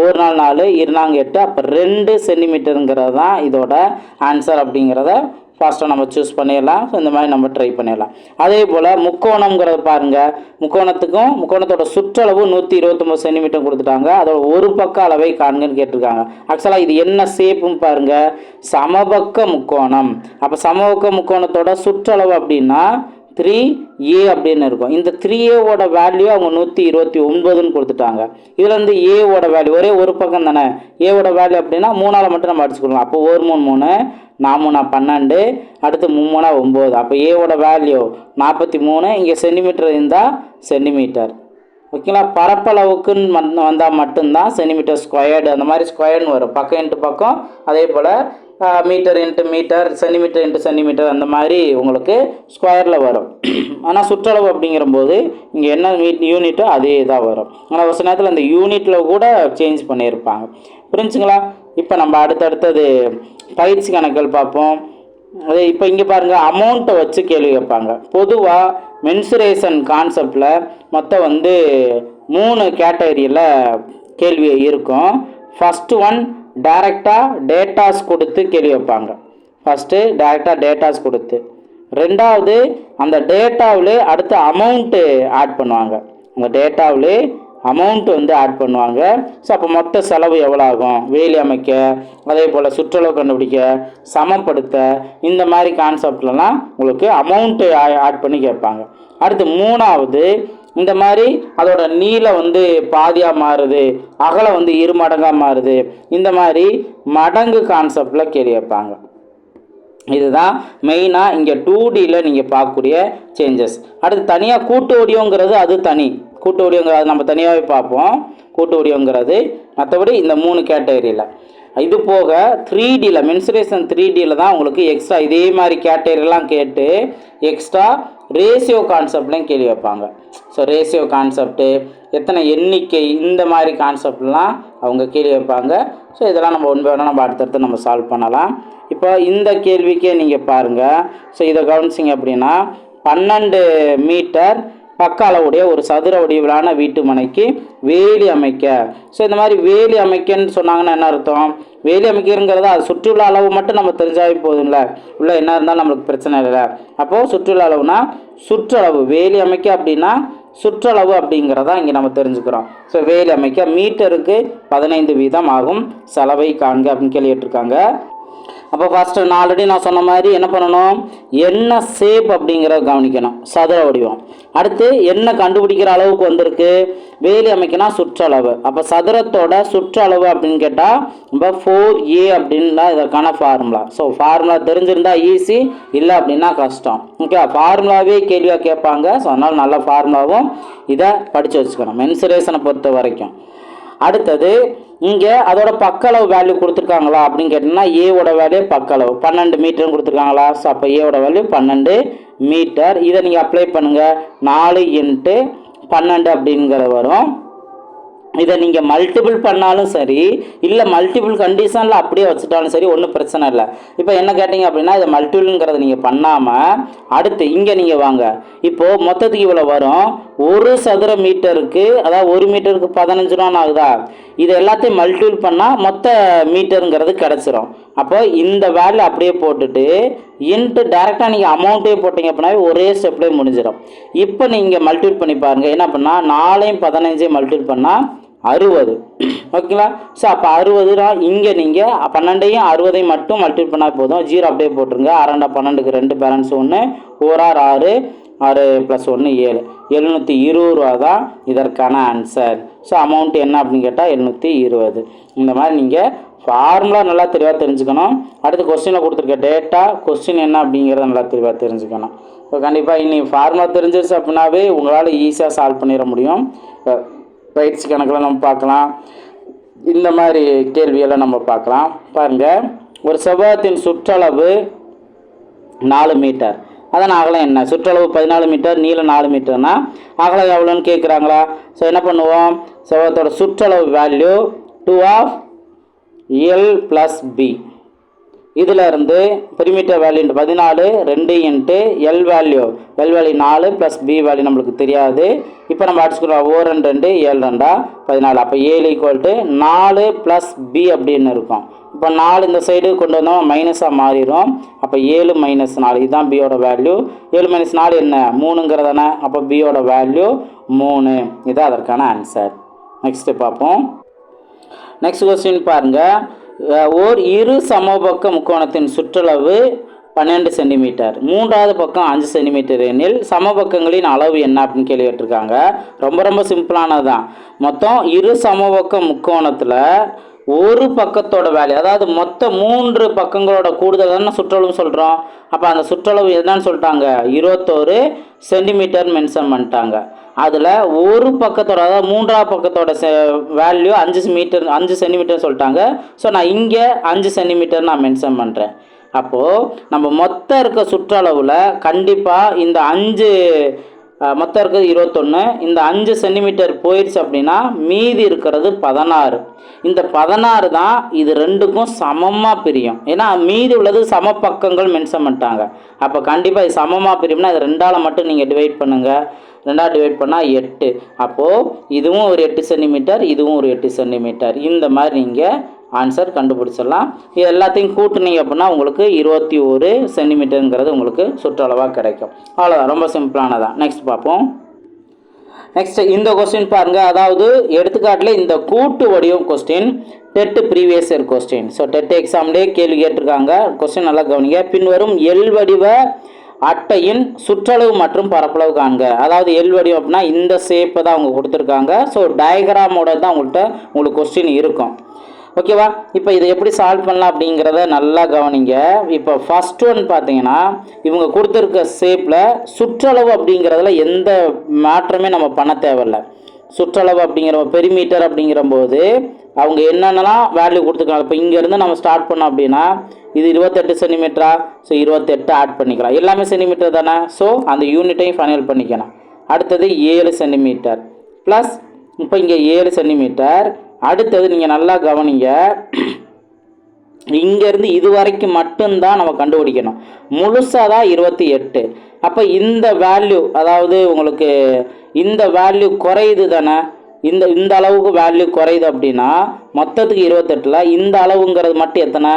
A: 1 4 2 8. அப்போ 2 சென்டிமீட்டருங்கிறது தான் இதோட ஆன்சர் அப்படிங்கிறத ஃபாஸ்ட்டாக நம்ம சூஸ் பண்ணிடலாம். ஸோ இந்த மாதிரி நம்ம ட்ரை பண்ணிடலாம். அதே போல் முக்கோணம்ங்கிறத பாருங்கள். முக்கோணத்தோட சுற்றளவு 129 சென்டிமீட்டர் கொடுத்துட்டாங்க. அதோட ஒரு பக்க அளவை காண்கன்னு கேட்டிருக்காங்க. ஆக்சுவலாக இது என்ன ஷேப்புன்னு பாருங்கள், சமபக்க முக்கோணம். அப்போ சமபக்க முக்கோணத்தோட சுற்றளவு அப்படின்னா 3a அப்படின்னு இருக்கும். இந்த 3a வேல்யூ அவங்க 129ன்னு கொடுத்துட்டாங்க. இதில் வந்து ஏவோட வேல்யூ ஒரே ஒரு பக்கம் தானே, ஏவோட வேல்யூ அப்படின்னா 3ஆல் மட்டும் நம்ம அடிச்சுக்கலாம். அப்போ 1 3 3, 4 3 12, அடுத்து 3 3 9. அப்போ ஏவோட வேல்யூ 43. இங்கே சென்டிமீட்டர் இருந்தால் சென்டிமீட்டர். ஓகேங்களா. பரப்பளவுக்குன்னு வந்தால் மட்டும்தான் சென்டிமீட்டர் ஸ்கொயர்டு, அந்த மாதிரி ஸ்கொயர்னு வரும். பக்கம் இன்ட்டு பக்கம், அதே போல் metre into metre, centimetre into centimetre, அந்த மாதிரி உங்களுக்கு ஸ்கொயரில் வரும். ஆனால் சுற்றளவு அப்படிங்கிறபோது இங்கே என்ன யூனிட்டோ அதே தான் வரும். ஆனால் ஒரு சில நேரத்தில் அந்த யூனிட்டில் கூட சேஞ்ச் பண்ணியிருப்பாங்க. புரிஞ்சுங்களா. இப்போ நம்ம அடுத்தடுத்தது பயிற்சி கணக்குகள் பார்ப்போம். அதே இப்போ இங்கே பாருங்கள், அமௌண்ட்டை வச்சு கேள்வி கேட்பாங்க. பொதுவாக மென்சுரேஷன் கான்செப்டில் மொத்தம் வந்து 3 கேட்டகரியில் கேள்வி இருக்கும். ஃபஸ்ட்டு ஒன் டைரெக்டாக டேட்டாஸ் கொடுத்து கேள்வி வைப்பாங்க. ஃபஸ்ட்டு டைரெக்டாக டேட்டாஸ் கொடுத்து, ரெண்டாவது அந்த டேட்டாவிலே அடுத்து அமௌண்ட்டு ஆட் பண்ணுவாங்க. அந்த டேட்டாவிலே அமௌண்ட் வந்து ஆட் பண்ணுவாங்க. ஸோ அப்போ மொத்த செலவு எவ்வளோ ஆகும், வேலி அமைக்க, அதே போல் சுற்றளவு கண்டுபிடிக்க, சமப்படுத்த, இந்த மாதிரி கான்செப்ட்லலாம் உங்களுக்கு அமௌண்ட்டு ஆட் பண்ணி கேட்பாங்க. அடுத்து மூணாவது இந்த மாதிரி அதோட நீளம் வந்து பாதியாக மாறுது, அகலம் வந்து 2 மடங்காக மாறுது, இந்த மாதிரி மடங்கு கான்செப்டில் கேள்வி வைப்பாங்க. இதுதான் மெயினாக இங்கே 2Dயில் நீங்கள் பார்க்கக்கூடிய சேஞ்சஸ். அடுத்து தனியாக கூட்டு வடிவங்கிறது அது தனி. கூட்டு வடிவங்கிறது நம்ம தனியாகவே பார்ப்போம். கூட்டு வடிவங்கிறது மற்றபடி இந்த 3 கேட்டகரியில். இது போக 3Dயில் மென்சுரேஷன் 3Dயில் தான் உங்களுக்கு எக்ஸ்ட்ரா இதே மாதிரி கேட்டகரிலாம் கேட்டு எக்ஸ்ட்ரா ரேஷியோ கான்செப்ட்லையும் கேள்வி வைப்பாங்க. ஸோ ரேஷியோ கான்செப்ட்டு, எத்தனை எண்ணிக்கை, இந்த மாதிரி கான்செப்ட்லாம் அவங்க கேள்வி வைப்பாங்க. ஸோ இதெல்லாம் நம்ம ஒன்று வேணால் நம்ம அடுத்தடுத்து நம்ம சால்வ் பண்ணலாம். இப்போ இந்த கேள்விக்கே நீங்கள் பாருங்கள். ஸோ இதை கவனிச்சிங்க அப்படின்னா 12 மீட்டர் பக்க அளவுடைய ஒரு சதுர வடிவிலான வீட்டு மனைக்கு வேலி அமைக்க. ஸோ இந்த மாதிரி வேலி அமைக்கன்னு சொன்னாங்கன்னா என்ன அர்த்தம், வேலி அமைக்கிறங்கிறத அது சுற்றுலா அளவு மட்டும் நம்ம தெரிஞ்சாவே போதும்ல, உள்ள என்ன இருந்தாலும் நம்மளுக்கு பிரச்சனை இல்லை. அப்போது சுற்றுலா அளவுனா சுற்றளவு, வேலி அமைக்க அப்படின்னா சுற்றளவு அப்படிங்கிறதா இங்கே நம்ம தெரிஞ்சுக்கிறோம். ஸோ வேலி அமைக்க மீட்டருக்கு 15 வீதம் ஆகும் செலவை காண்க அப்படின்னு கேள்வி கேட்டிருக்காங்க. அப்போ ஃபஸ்ட்டு நான் ஆல்ரெடி நான் சொன்ன மாதிரி என்ன பண்ணணும், என்ன ஷேப் அப்படிங்கிறத கவனிக்கணும், சதுர வடிவம். அடுத்து என்ன கண்டுபிடிக்கிற அளவுக்கு வந்திருக்கு, வேலி அமைக்கனா சுற்றளவு. அப்போ சதுரத்தோட சுற்றளவு அப்படின்னு கேட்டால் இப்போ 4a அப்படின்னா இதற்கான ஃபார்முலா. ஸோ ஃபார்முலா தெரிஞ்சிருந்தா ஈஸி, இல்லை அப்படின்னா கஷ்டம். ஓகே, ஃபார்முலாவே கேள்வியாக கேட்பாங்க. ஸோ அதனால் நல்ல ஃபார்முலாவும் இதை படித்து வச்சுக்கணும் மென்சுரேஷனை பொறுத்த வரைக்கும். அடுத்தது இங்கே அதோட பக்களவு வேல்யூ கொடுத்துருக்காங்களா அப்படின்னு கேட்டிங்கன்னா ஏவோட வேல்யூ பக்களவு 12 மீட்டர்னு கொடுத்துருக்காங்களா. ஸோ அப்போ ஏவோட வேல்யூ 12 மீட்டர். இதை நீங்கள் அப்ளை பண்ணுங்கள், 4 × 12 அப்படிங்கிறது வரும். இதை நீங்கள் மல்டிபிள் பண்ணாலும் சரி, இல்லை மல்டிபிள் கண்டிஷனில் அப்படியே வச்சுட்டாலும் சரி, ஒன்றும் பிரச்சனை இல்லை. இப்போ என்ன கேட்டிங்க அப்படின்னா இதை மல்டிபிள்ங்கிறத நீங்கள் பண்ணாமல் அடுத்து இங்கே நீங்கள் வாங்க. இப்போது மொத்தத்துக்கு இவ்வளோ வரும். 1 சதுர மீட்டருக்கு, அதாவது 1 மீட்டருக்கு 15 ரூபான்னு ஆகுதா, இது எல்லாத்தையும் மல்டிபிள் பண்ணால் மொத்த மீட்டருங்கிறது கிடச்சிரும். அப்போ இந்த வேல்யூ அப்படியே போட்டுட்டு இன்ட்டு டேரெக்டாக நீங்கள் அமௌண்ட்டே போட்டிங்க அப்படின்னா ஒரே ஸ்டெப்லேயே முடிஞ்சிடும். இப்போ நீங்கள் மல்டிபிள் பண்ணி பாருங்கள். என்ன பண்ணால் 4 15 மல்டிபிள் பண்ணால் 60. ஓகேங்களா. ஸோ அப்போ 60 தான். இங்கே நீங்கள் 12 60 மட்டும் மல்டிபிள் பண்ணால் போதும். 0 அப்படியே போட்டுருங்க. 6 12க்கு 2 பேலன்ஸ் 1, 4 6 6 + 1 7, 720 ரூபா தான் இதற்கான ஆன்சர். ஸோ அமௌண்ட் என்ன அப்படின்னு கேட்டால் 720. இந்த மாதிரி நீங்கள் ஃபார்முலா நல்லா தெளிவாக தெரிஞ்சுக்கணும். அடுத்து கொஸ்டினில் கொடுத்துருக்க டேட்டா கொஸ்டின் என்ன அப்படிங்கிறத நல்லா தெளிவாக தெரிஞ்சுக்கணும். ஸோ கண்டிப்பாக இன்னி ஃபார்முலா தெரிஞ்சிருச்சு அப்படின்னாவே உங்களால் ஈஸியாக சால்வ் பண்ணிட முடியும். பயிற்சி கணக்கில் நம்ம பார்க்கலாம், இந்த மாதிரி கேள்வியெல்லாம் நம்ம பார்க்கலாம். பாருங்கள், ஒரு செவ்வகத்தின் சுற்றளவு 4 மீட்டர், அதன் அகலம் என்ன, சுற்றளவு 14 மீட்டர், நீளம் 4 மீட்டர்னா அகலம் எவ்வளோன்னு கேட்குறாங்களா. ஸோ என்ன பண்ணுவோம், செவ்வகத்தோட சுற்றளவு வேல்யூ 2 of L + B. இதில் இருந்து perimeter value 14 2 into L value 4 plus B value நம்மளுக்கு தெரியாது. இப்போ நம்ம அடிச்சுக்கிறோம் 4 2 7 2 14. அப்போ 7 = 4 ப்ளஸ் பி அப்படின்னு இருக்கும். இப்போ 4 இந்த சைடு கொண்டு வந்தோம் மைனஸாக மாறிடும். அப்போ 7 - 4 இதுதான் பியோட வேல்யூ. 7 - 4 என்ன 3ங்கிறதானே. அப்போ பியோட வேல்யூ 3. இதுதான் அதற்கான ஆன்சர். நெக்ஸ்ட்டு பார்ப்போம். நெக்ஸ்ட் கொஸ்டின் பாருங்கள். ஓர் இரு சமபக்க முக்கோணத்தின் சுற்றளவு 12 சென்டிமீட்டர், மூன்றாவது பக்கம் 5 சென்டிமீட்டர் எனில் சமபக்கங்களின் அளவு என்ன அப்படின்னு கேள்வி கேட்டிருக்காங்க. ரொம்ப ரொம்ப சிம்பிளானது தான். மொத்தம் இரு சமபக்க முக்கோணத்தில் ஒரு பக்கத்தோட வேல்யூ, அதாவது மொத்த 3 பக்கங்களோட கூடுதல் தானே சுற்றளவு சொல்கிறோம். அப்போ அந்த சுற்றளவு என்னன்னு சொல்லிட்டாங்க 21 சென்டிமீட்டர் மென்ஷன் பண்ணிட்டாங்க. அதில் ஒரு பக்கத்தோட, அதாவது மூன்றாவது பக்கத்தோட வேல்யூ 5 சென்டிமீட்டர் சொல்லிட்டாங்க. ஸோ நான் இங்கே 5 சென்டிமீட்டர் நான் மென்ஷன் பண்ணுறேன். அப்போது நம்ம மொத்தம் இருக்க சுற்றளவில் கண்டிப்பாக இந்த 5 மொத்தம் இருக்கிறது 21, இந்த 5 சென்டிமீட்டர் போயிடுச்சு அப்படின்னா மீதி இருக்கிறது 16. இந்த 16 தான் இது ரெண்டுக்கும் சமமாக பிரியும். ஏன்னா மீதி உள்ளது சம பக்கங்கள் மென்ஷன் பண்ணிட்டாங்க. அப்போ கண்டிப்பாக இது சமமாக பிரியும்னா இது 2ஆல் மட்டும் நீங்கள் டிவைட் பண்ணுங்கள். 2ஆல் டிவைட் பண்ணால் 8. அப்போது இதுவும் ஒரு 8 சென்டிமீட்டர், இதுவும் ஒரு 8 சென்டிமீட்டர். இந்த மாதிரி நீங்கள் ஆன்சர் கண்டுபிடிச்சிடலாம். இது எல்லாத்தையும் கூட்டுனீங்க அப்படின்னா உங்களுக்கு 21 சென்டிமீட்டருங்கிறது உங்களுக்கு சுற்றளவாக கிடைக்கும். அவ்வளோதான், ரொம்ப சிம்பிளானதான். நெக்ஸ்ட் பார்ப்போம். நெக்ஸ்ட் இந்த கொஸ்டின் பாருங்கள். அதாவது எடுத்துக்காட்டில் இந்த கூட்டு வடிவம் question TET previous year question. So TET எக்ஸாம்லேயே கேள்வி கேட்டிருக்காங்க. கொஸ்டின் நல்லா கவனிங்க. பின்வரும் எல் வடிவ அட்டையின் சுற்றளவு மற்றும் பரப்பளவு காண்க. அதாவது எல் வடிவம் அப்படின்னா இந்த ஷேப்பை தான் அவங்க கொடுத்துருக்காங்க. ஸோ டயக்ராமோட தான் உங்களுக்கு கொஸ்டின் இருக்கும். ஓகேவா? இப்போ இதை எப்படி சால்வ் பண்ணலாம் அப்படிங்கிறத நல்லா கவனிங்க. இப்போ ஃபர்ஸ்ட் ஒன் பார்த்தீங்கன்னா இவங்க கொடுத்துருக்க ஷேப்பில் சுற்றளவு அப்படிங்கிறதுல எந்த மாற்றமே நம்ம பண்ண தேவையில்லை. சுற்றளவு அப்படிங்கிற பெரிமீட்டர் அப்படிங்கிற போது அவங்க என்னென்னலாம் வேல்யூ கொடுத்துருக்காங்க. இப்போ இங்கேருந்து நம்ம ஸ்டார்ட் பண்ணோம் அப்படின்னா இது 28 சென்டிமீட்டரா, ஸோ 28 ஆட் பண்ணிக்கலாம். எல்லாமே சென்டிமீட்டர் தானே. ஸோ அந்த யூனிட்டையும் ஃபைனல் பண்ணிக்கலாம். அடுத்தது 7 சென்டிமீட்டர் ப்ளஸ் இப்போ இங்கே 7 சென்டிமீட்டர். அடுத்தது நீங்கள் நல்லா கவனிங்க, இங்கேருந்து இது வரைக்கும் மட்டும்தான் நம்ம கண்டுபிடிக்கணும். முழுசாக தான் 28. அப்போ இந்த வேல்யூ, அதாவது உங்களுக்கு இந்த வேல்யூ குறையுது தானே. இந்த அளவுக்கு வேல்யூ குறையுது அப்படின்னா மொத்தத்துக்கு 28ல் இந்த அளவுங்கிறது மட்டும் எத்தனை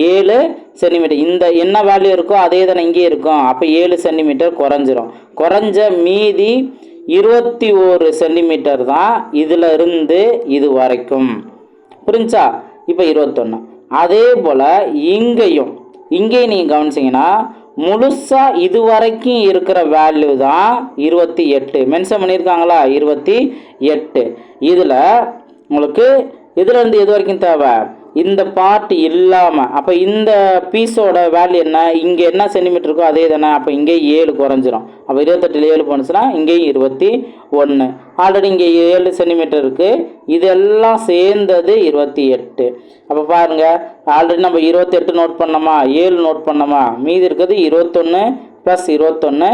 A: 7 சென்டிமீட்டர். இந்த என்ன வேல்யூ இருக்கோ அதே தானே இங்கே இருக்கும். அப்போ 7 சென்டிமீட்டர் குறைஞ்சிரும். குறைஞ்ச மீதி 21 சென்டிமீட்டர் தான் இதில் இருந்து இது வரைக்கும். புரிஞ்சா? இப்போ 21. அதே போல் இங்கேயும் நீங்கள் கவனிச்சிங்கன்னா முழுசாக இது வரைக்கும் இருக்கிற வேல்யூ தான் 28 மென்ஷன் பண்ணியிருக்காங்களா 28. இதில் உங்களுக்கு இதிலேருந்து எது வரைக்கும் தேவை இந்த பார்ட் இல்லாமல். அப்போ இந்த பீஸோட வேல்யூ என்ன, இங்கே என்ன சென்டிமீட்டர் இருக்கோ அதே தானே. அப்போ இங்கே 7 குறைஞ்சிரும். அப்போ 28 7 போனுச்சுன்னா இங்கேயும் 21. ஆல்ரெடி இங்கே 7 சென்டிமீட்டர் இருக்குது. இதெல்லாம் சேர்ந்தது 28. அப்போ பாருங்கள், ஆல்ரெடி நம்ம 28 நோட் பண்ணோமா, 7 நோட் பண்ணோமா, மீதி இருக்கிறது 21 + 21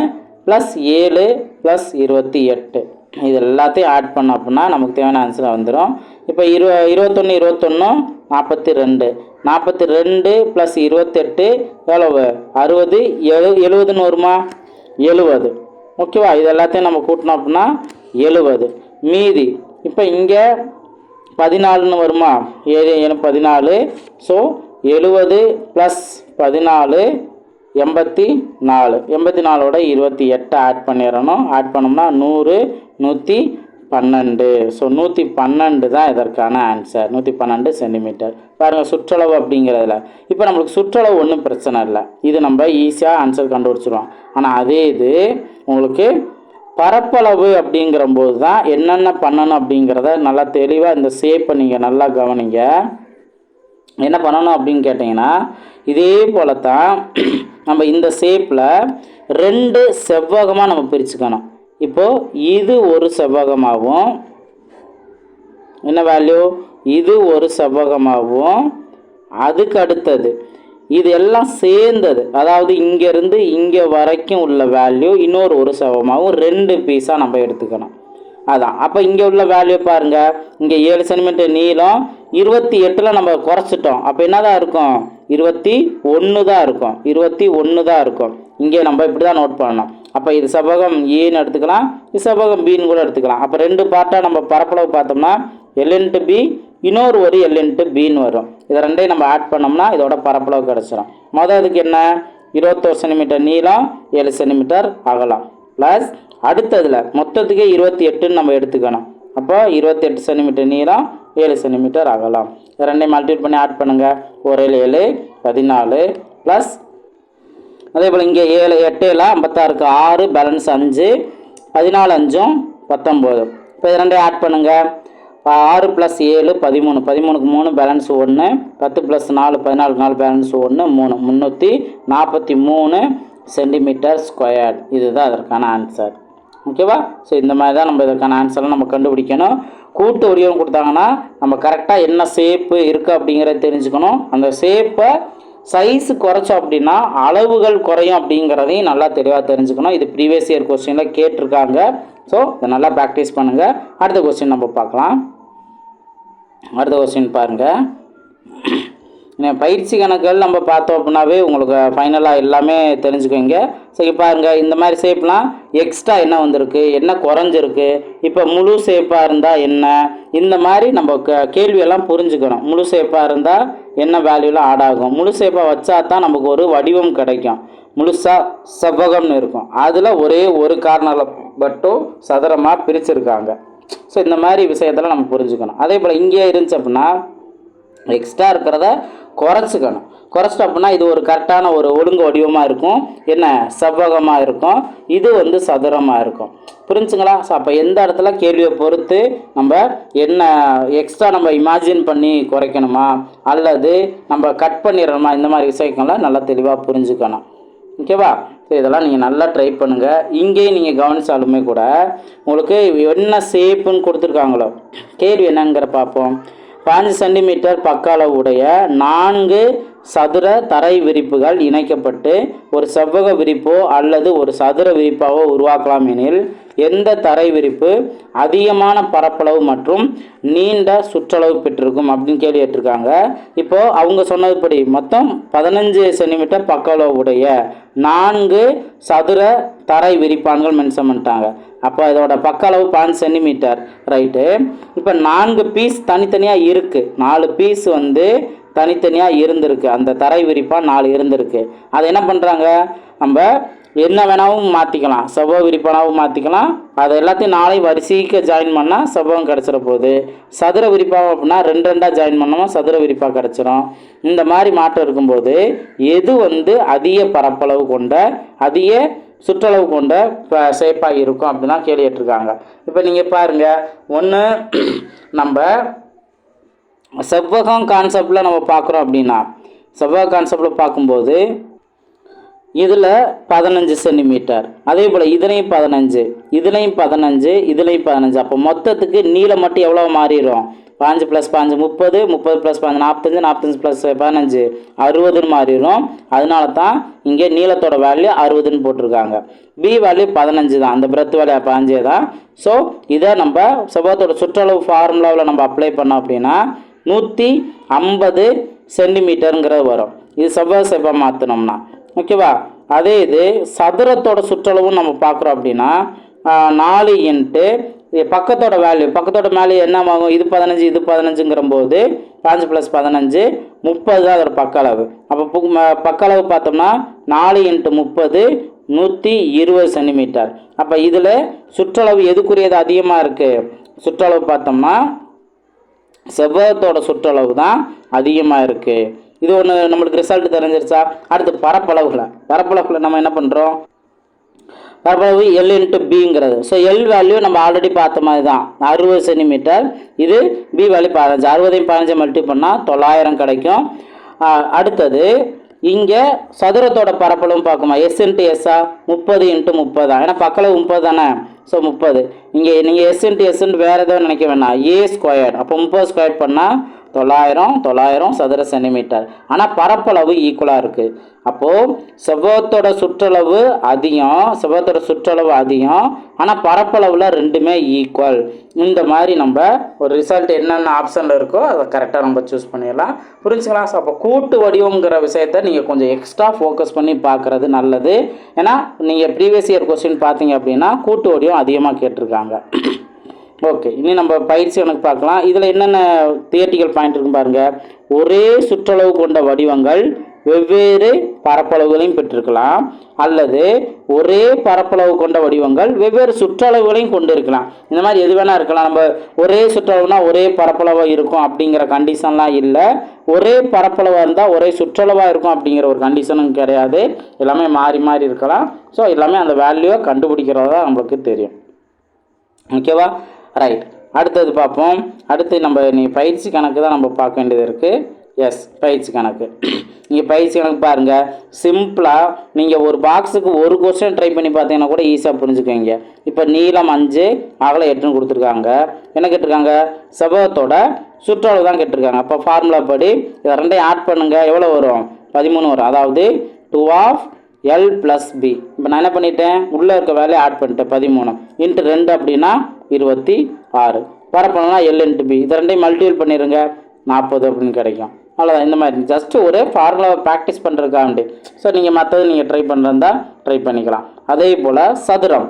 A: + 7 + 28. இது எல்லாத்தையும் ஆட் பண்ணோம் அப்படின்னா நமக்கு தேவையான ஆன்சர் வந்துடும். இப்போ 21 42 42 + 28 எவ்வளவு 60 70ன்னு வருமா 70. ஓகேவா? இது எல்லாத்தையும் நம்ம கூட்டினோம் அப்படின்னா 70. மீதி இப்போ இங்கே 14ன்னு வருமா 7 7 14. ஸோ 70 + 14 84. 84ஓட 28 ஆட் பண்ணிடணும். ஆட் பண்ணோம்னா 100 112. ஸோ 112 தான் இதற்கான ஆன்சர். 112 சென்டிமீட்டர். பாருங்கள் சுற்றளவு அப்படிங்கிறதுல இப்போ நம்மளுக்கு சுற்றளவு ஒன்றும் பிரச்சனை இல்லை. இது நம்ம ஈஸியாக ஆன்சர் கண்டுபிடிச்சிடுவோம். ஆனால் அதே இது உங்களுக்கு பரப்பளவு அப்படிங்கிறபோது தான் என்னென்ன பண்ணணும் அப்படிங்கிறத நல்லா தெளிவாக இந்த ஷேப்பை நீங்கள் நல்லா கவனிங்க. என்ன பண்ணணும் அப்படின்னு கேட்டிங்கன்னா இதே போல தான் நம்ம இந்த ஷேப்பில் 2 செவ்வகமாக நம்ம பிரிச்சுக்கணும். இப்போது இது ஒரு செவ்வகமாகவும் என்ன வேல்யூ இது ஒரு செவ்வகமாகவும் அதுக்கு அடுத்தது இது எல்லாம் சேர்ந்தது, அதாவது இங்கேருந்து இங்கே வரைக்கும் உள்ள வேல்யூ இன்னொரு ஒரு செவ்வகமாகவும் 2 பீஸாக நம்ம எடுத்துக்கணும். அதான் அப்போ இங்கே உள்ள வேல்யூ பாருங்கள், இங்கே 7 சென்டிமீட்டர் நீளம் 28ல் நம்ம குறைச்சிட்டோம். அப்போ என்னதான் இருக்கும் 21 தான் இருக்கும், 21 தான் இருக்கும். இங்கே நம்ம இப்படி தான் நோட் பண்ணணும். அப்போ இது செவ்வகம் ஏன்னு எடுத்துக்கலாம், இது செவ்வகம் பின்னு கூட எடுத்துக்கலாம். அப்போ ரெண்டு பார்ட்டாக நம்ம பரப்பளவு பார்த்தோம்னா L/B, இன்னொரு ஒரு L/Bன்னு வரும். இதை ரெண்டையும் நம்ம ஆட் பண்ணோம்னா இதோட பரப்பளவு கிடச்சிடும். மொதல் இதுக்கு என்ன, 21 சென்டிமீட்டர் நீளம், 7 சென்டிமீட்டர் அகலம், ப்ளஸ் அடுத்ததில் மொத்தத்துக்கே 28ன்னு நம்ம எடுத்துக்கணும். அப்போ 28 சென்டிமீட்டர் நீளம், 7 சென்டிமீட்டர் அகலம். இது ரெண்டையும் மல்டிப்ளை பண்ணி ஆட் பண்ணுங்கள். 1 7 14 ப்ளஸ் அதே போல் இங்கே 7 8 56 6 பேலன்ஸ் 5 14 5 19. இப்போ இது ரெண்டையும் ஆட் பண்ணுங்கள். 6 + 7 13, 13க்கு 3 பேலன்ஸ் 1, 10 + 4 14, 4 பேலன்ஸ் 1 3, 343 சென்டிமீட்டர் ஸ்கொயர். இதுதான் அதற்கான ஆன்சர். ஓகேவா? ஸோ இந்த மாதிரி தான் நம்ம இதற்கான ஆன்சரை நம்ம கண்டுபிடிக்கணும். கூட்டு வடிவம் கொடுத்தாங்கன்னா நம்ம கரெக்டாக என்ன ஷேப்பு இருக்குது அப்படிங்கிறத தெரிஞ்சுக்கணும். அந்த ஷேப்பை சைஸு குறைச்சோம் அப்படின்னா அளவுகள் குறையும் அப்படிங்கிறதையும் நல்லா தெளிவாக தெரிஞ்சுக்கணும். இது ப்ரீவியஸ் இயர் கொஸ்டினில் கேட்டிருக்காங்க. ஸோ இதை நல்லா ப்ராக்டிஸ் பண்ணுங்கள். அடுத்த கொஸ்டின் நம்ம பார்க்கலாம். அடுத்த கொஸ்டின் பாருங்கள். பயிற்சி கணக்குகள் நம்ம பார்த்தோம் அப்படின்னாவே உங்களுக்கு ஃபைனலாக எல்லாமே தெரிஞ்சுக்கோங்க. சரி பாருங்கள், இந்த மாதிரி ஷேப்லாம் எக்ஸ்ட்ரா என்ன வந்திருக்கு, என்ன குறைஞ்சிருக்கு, இப்போ முழு ஷேப்பாக இருந்தால் என்ன, இந்த மாதிரி நம்ம கேள்வியெல்லாம் புரிஞ்சுக்கணும். முழு ஷேப்பாக இருந்தால் என்ன வேல்யூலாம் ஆட் ஆகும், முழு ஷேப்பாக வச்சா தான் நமக்கு ஒரு வடிவம் கிடைக்கும். முழுசாக செவ்வகம்னு இருக்கும், அதில் ஒரே ஒரு கார்னரில் மட்டும் சதுரமாக பிரிச்சுருக்காங்க. ஸோ இந்த மாதிரி விஷயத்தில் நம்ம புரிஞ்சுக்கணும். அதே போல் இங்கே இருந்துச்சு அப்படின்னா எக்ஸ்ட்ரா இருக்கிறத குறைச்சிக்கணும். குறைச்சிட்டோம் அப்படின்னா இது ஒரு கரெக்டான ஒரு ஒழுங்கு வடிவமாக இருக்கும், என்ன செவ்வகமாக இருக்கும், இது வந்து சதுரமாக இருக்கும். புரிஞ்சுங்களா? ஸோ அப்போ எந்த இடத்துல கேள்வியை பொறுத்து நம்ம என்ன எக்ஸ்ட்ரா நம்ம இமேஜின் பண்ணி குறைக்கணுமா அல்லது நம்ம கட் பண்ணிடணுமா, இந்த மாதிரி விஷயங்கள்லாம் நல்லா தெளிவாக புரிஞ்சுக்கணும். ஓகேவா? ஸோ இதெல்லாம் நீங்கள் நல்லா ட்ரை பண்ணுங்கள். இங்கேயும் நீங்கள் கவனித்தாலுமே கூட உங்களுக்கு என்ன ஷேப்புன்னு கொடுத்துருக்காங்களோ கேள்வி என்னங்கிற பார்ப்போம். 5 சென்டிமீட்டர் பக்க அளவுடைய 4 சதுர தரை விரிப்புகள் இணைக்கப்பட்டு ஒரு செவ்வக விரிப்போ அல்லது ஒரு சதுர விரிப்பாவோ உருவாக்கலாம் எனில் எந்த தரை விரிப்பு அதிகமான பரப்பளவு மற்றும் நீண்ட சுற்றளவு பெற்றிருக்கும் அப்படின்னு கேள்வி கேட்டிருக்காங்க. இப்போது அவங்க சொன்னதுபடி மொத்தம் 15 சென்டிமீட்டர் பக்க அளவுடைய 4 சதுர தரை விரிப்பான்கள் மென்ஷன் பண்ணிட்டாங்க. அப்போ இதோட பக்க அளவு 5 சென்டிமீட்டர், ரைட்டு. இப்போ 4 பீஸ் தனித்தனியாக இருக்குது, 4 பீஸ் வந்து தனித்தனியாக இருந்திருக்கு, அந்த தரை விரிப்பான் 4 இருந்திருக்கு. அதை என்ன பண்ணுறாங்க, நம்ம என்ன வேணாலும் மாற்றிக்கலாம், செவ்வக விரிப்பானாவும் மாற்றிக்கலாம். அதை எல்லாத்தையும் 4 வரிசைக்கு ஜாயின் பண்ணால் செவ்வகம் கிடச்சிட போகுது. சதுர விரிப்பாக அப்படின்னா 2 2 ஜாயின் பண்ணோம்னா சதுர விரிப்பாக கிடச்சிரும். இந்த மாதிரி மாற்றம் இருக்கும்போது எது வந்து அதிக பரப்பளவு கொண்ட அதிக சுற்றளவு கொண்ட ஷேப்பாக இருக்கும் அப்படின்னா கேள்வி கேட்டிருக்காங்க. இப்போ நீங்கள் பாருங்கள், ஒன்று நம்ம செவ்வகம் கான்செப்டில் நம்ம பார்க்குறோம் அப்படின்னா செவ்வக கான்செப்டில் பார்க்கும்போது இதில் 15 சென்டிமீட்டர், அதே போல் இதுலேயும் 15, இதுலேயும் 15, இதுலேயும் 15. அப்போ மொத்தத்துக்கு நீளம் மட்டும் எவ்வளோ மாறிடும், 5 + 5 30, 30 + 5 45, 45 + 15 60ன்னு மாறிடும். அதனால தான் இங்கே நீளத்தோட வேல்யூ 60ன்னு போட்டிருக்காங்க. பி வேல்யூ 15 தான், அந்த பிரெத் வேல்யூ 15 தான். ஸோ இதை நம்ம செவ்வகத்தோட சுற்றளவு ஃபார்முலாவில் நம்ம அப்ளை பண்ணோம் அப்படின்னா 150 சென்டிமீட்டருங்கிறது வரும். இது செவ்வக ஷேப்பாக மாற்றினோம்னா, ஓகேவா? அதே இது சதுரத்தோட சுற்றளவும் நம்ம பார்க்குறோம் அப்படின்னா 4 இன்ட்டு பக்கத்தோட வேல்யூ, பக்கத்தோட வேல்யூ என்ன ஆகும், இது 15 இது 15ங்கிற போது 5 + 15 30 தான் அதோட பக்க அளவு. அப்போ பக்க அளவு பார்த்தோம்னா 4 இன்ட்டு 30 120 சென்டிமீட்டர். அப்போ இதில் சுற்றளவு எதுக்குரியது அதிகமாக இருக்குது, சுற்றளவு பார்த்தோம்னா செவ்வகத்தோட சுற்றளவு தான் அதிகமாக இருக்குது. இது ஒன்று நம்மளுக்கு ரிசல்ட் தெரிஞ்சிருச்சா? அடுத்து பரப்பளவில் நம்ம என்ன பண்ணுறோம், பரப்பளவு L/Bங்கிறது. ஸோ L வேல்யூ நம்ம ஆல்ரெடி பார்த்த மாதிரி தான் 60 சென்டிமீட்டர், இது B வேல்யூ 15, 60 15 மல்டி பண்ணால் 900 கிடைக்கும். அடுத்தது இங்கே சதுரத்தோட பரப்பளவு பார்க்குமா, S/S 30 × 30 தான், ஏன்னா பக்களவு 30 தானே. ஸோ 30, இங்கே நீங்கள் S/S வேறு எதாவது நினைக்க வேணாம், A². அப்போ 30 ஸ்கொயர் பண்ணால் 900 சதுர சென்டிமீட்டர். ஆனால் பரப்பளவு ஈக்குவலாக இருக்குது. அப்போது செவ்வகத்தோட சுற்றளவு அதிகம், ஆனால் பரப்பளவில் ரெண்டுமே ஈக்குவல். இந்த மாதிரி நம்ம ஒரு ரிசல்ட் என்னென்ன ஆப்ஷனில் இருக்கோ அதை கரெக்டாக நம்ம சூஸ் பண்ணிடலாம். புரிஞ்சுங்களா? ஸோ அப்போ கூட்டு வடிவங்கிற விஷயத்தை நீங்கள் கொஞ்சம் எக்ஸ்ட்ரா ஃபோக்கஸ் பண்ணி பார்க்குறது நல்லது. ஏன்னா நீங்கள் ப்ரீவியஸ் இயர் கொஸ்டின் பார்த்தீங்க அப்படின்னா கூட்டு வடிவம் அதிகமாக கேட்டிருக்காங்க. ஓகே, இனி நம்ம பயிற்சி கணக்கு பார்க்கலாம். இதில் என்னென்ன தியரிட்டிக்கல் பாயிண்ட் இருக்குன்னு பாருங்கள். ஒரே சுற்றளவு கொண்ட வடிவங்கள் வெவ்வேறு பரப்பளவுகளையும் பெற்றிருக்கலாம், அல்லது ஒரே பரப்பளவு கொண்ட வடிவங்கள் வெவ்வேறு சுற்றளவுகளையும் கொண்டு இருக்கலாம். இந்த மாதிரி எது வேணால் இருக்கலாம். நம்ம ஒரே சுற்றளவுனா ஒரே பரப்பளவாக இருக்கும் அப்படிங்கிற கண்டிஷன்லாம் இல்லை. ஒரே பரப்பளவாக இருந்தால் ஒரே சுற்றளவாக இருக்கும் அப்படிங்கிற ஒரு கண்டிஷனும் கிடையாது. எல்லாமே மாறி மாறி இருக்கலாம். ஸோ எல்லாமே அந்த வேல்யூவை கண்டுபிடிக்கிறதா நம்மளுக்கு தெரியும். ஓகேவா? ரைட், அடுத்தது பார்ப்போம். அடுத்து நம்ம பயிற்சி கணக்கு தான் நம்ம பார்க்க வேண்டியது இருக்குது. எஸ், பயிற்சி கணக்கு. நீங்கள் பயிற்சி கணக்கு பாருங்கள். சிம்பிளாக நீங்கள் ஒரு பாக்ஸுக்கு ஒரு கொஸ்டின் ட்ரை பண்ணி பார்த்தீங்கன்னா கூட ஈஸியாக புரிஞ்சுக்குவீங்க. இப்போ நீளம் 5, அகலம் 8ன்னு கொடுத்துருக்காங்க. என்ன கேட்டிருக்காங்க? செவ்வகத்தோட சுற்றளவு தான் கேட்டிருக்காங்க. அப்போ ஃபார்முலா படி இதை ரெண்டையும் ஆட் பண்ணுங்கள். எவ்வளோ வரும்? 13 வரும். அதாவது 2 + b. இப்போ நான் என்ன பண்ணிட்டேன்? உள்ளே இருக்க வேலையை ஆட் பண்ணிட்டேன். 13 × 2 அப்படின்னா 26. பரப்பளவுனா L × b. இதை ரெண்டையும் மல்டிபிள் பண்ணிடுங்க, 40 அப்படின்னு கிடைக்கும். அவ்வளோதான். இந்த மாதிரி ஜஸ்ட்டு ஒரு ஃபார்முலாவை ப்ராக்டிஸ் பண்ணுறதுக்காண்டி. ஸோ நீங்கள் மற்றது நீங்கள் ட்ரை பண்ணுறதா ட்ரை பண்ணிக்கலாம். அதே போல் சதுரம்.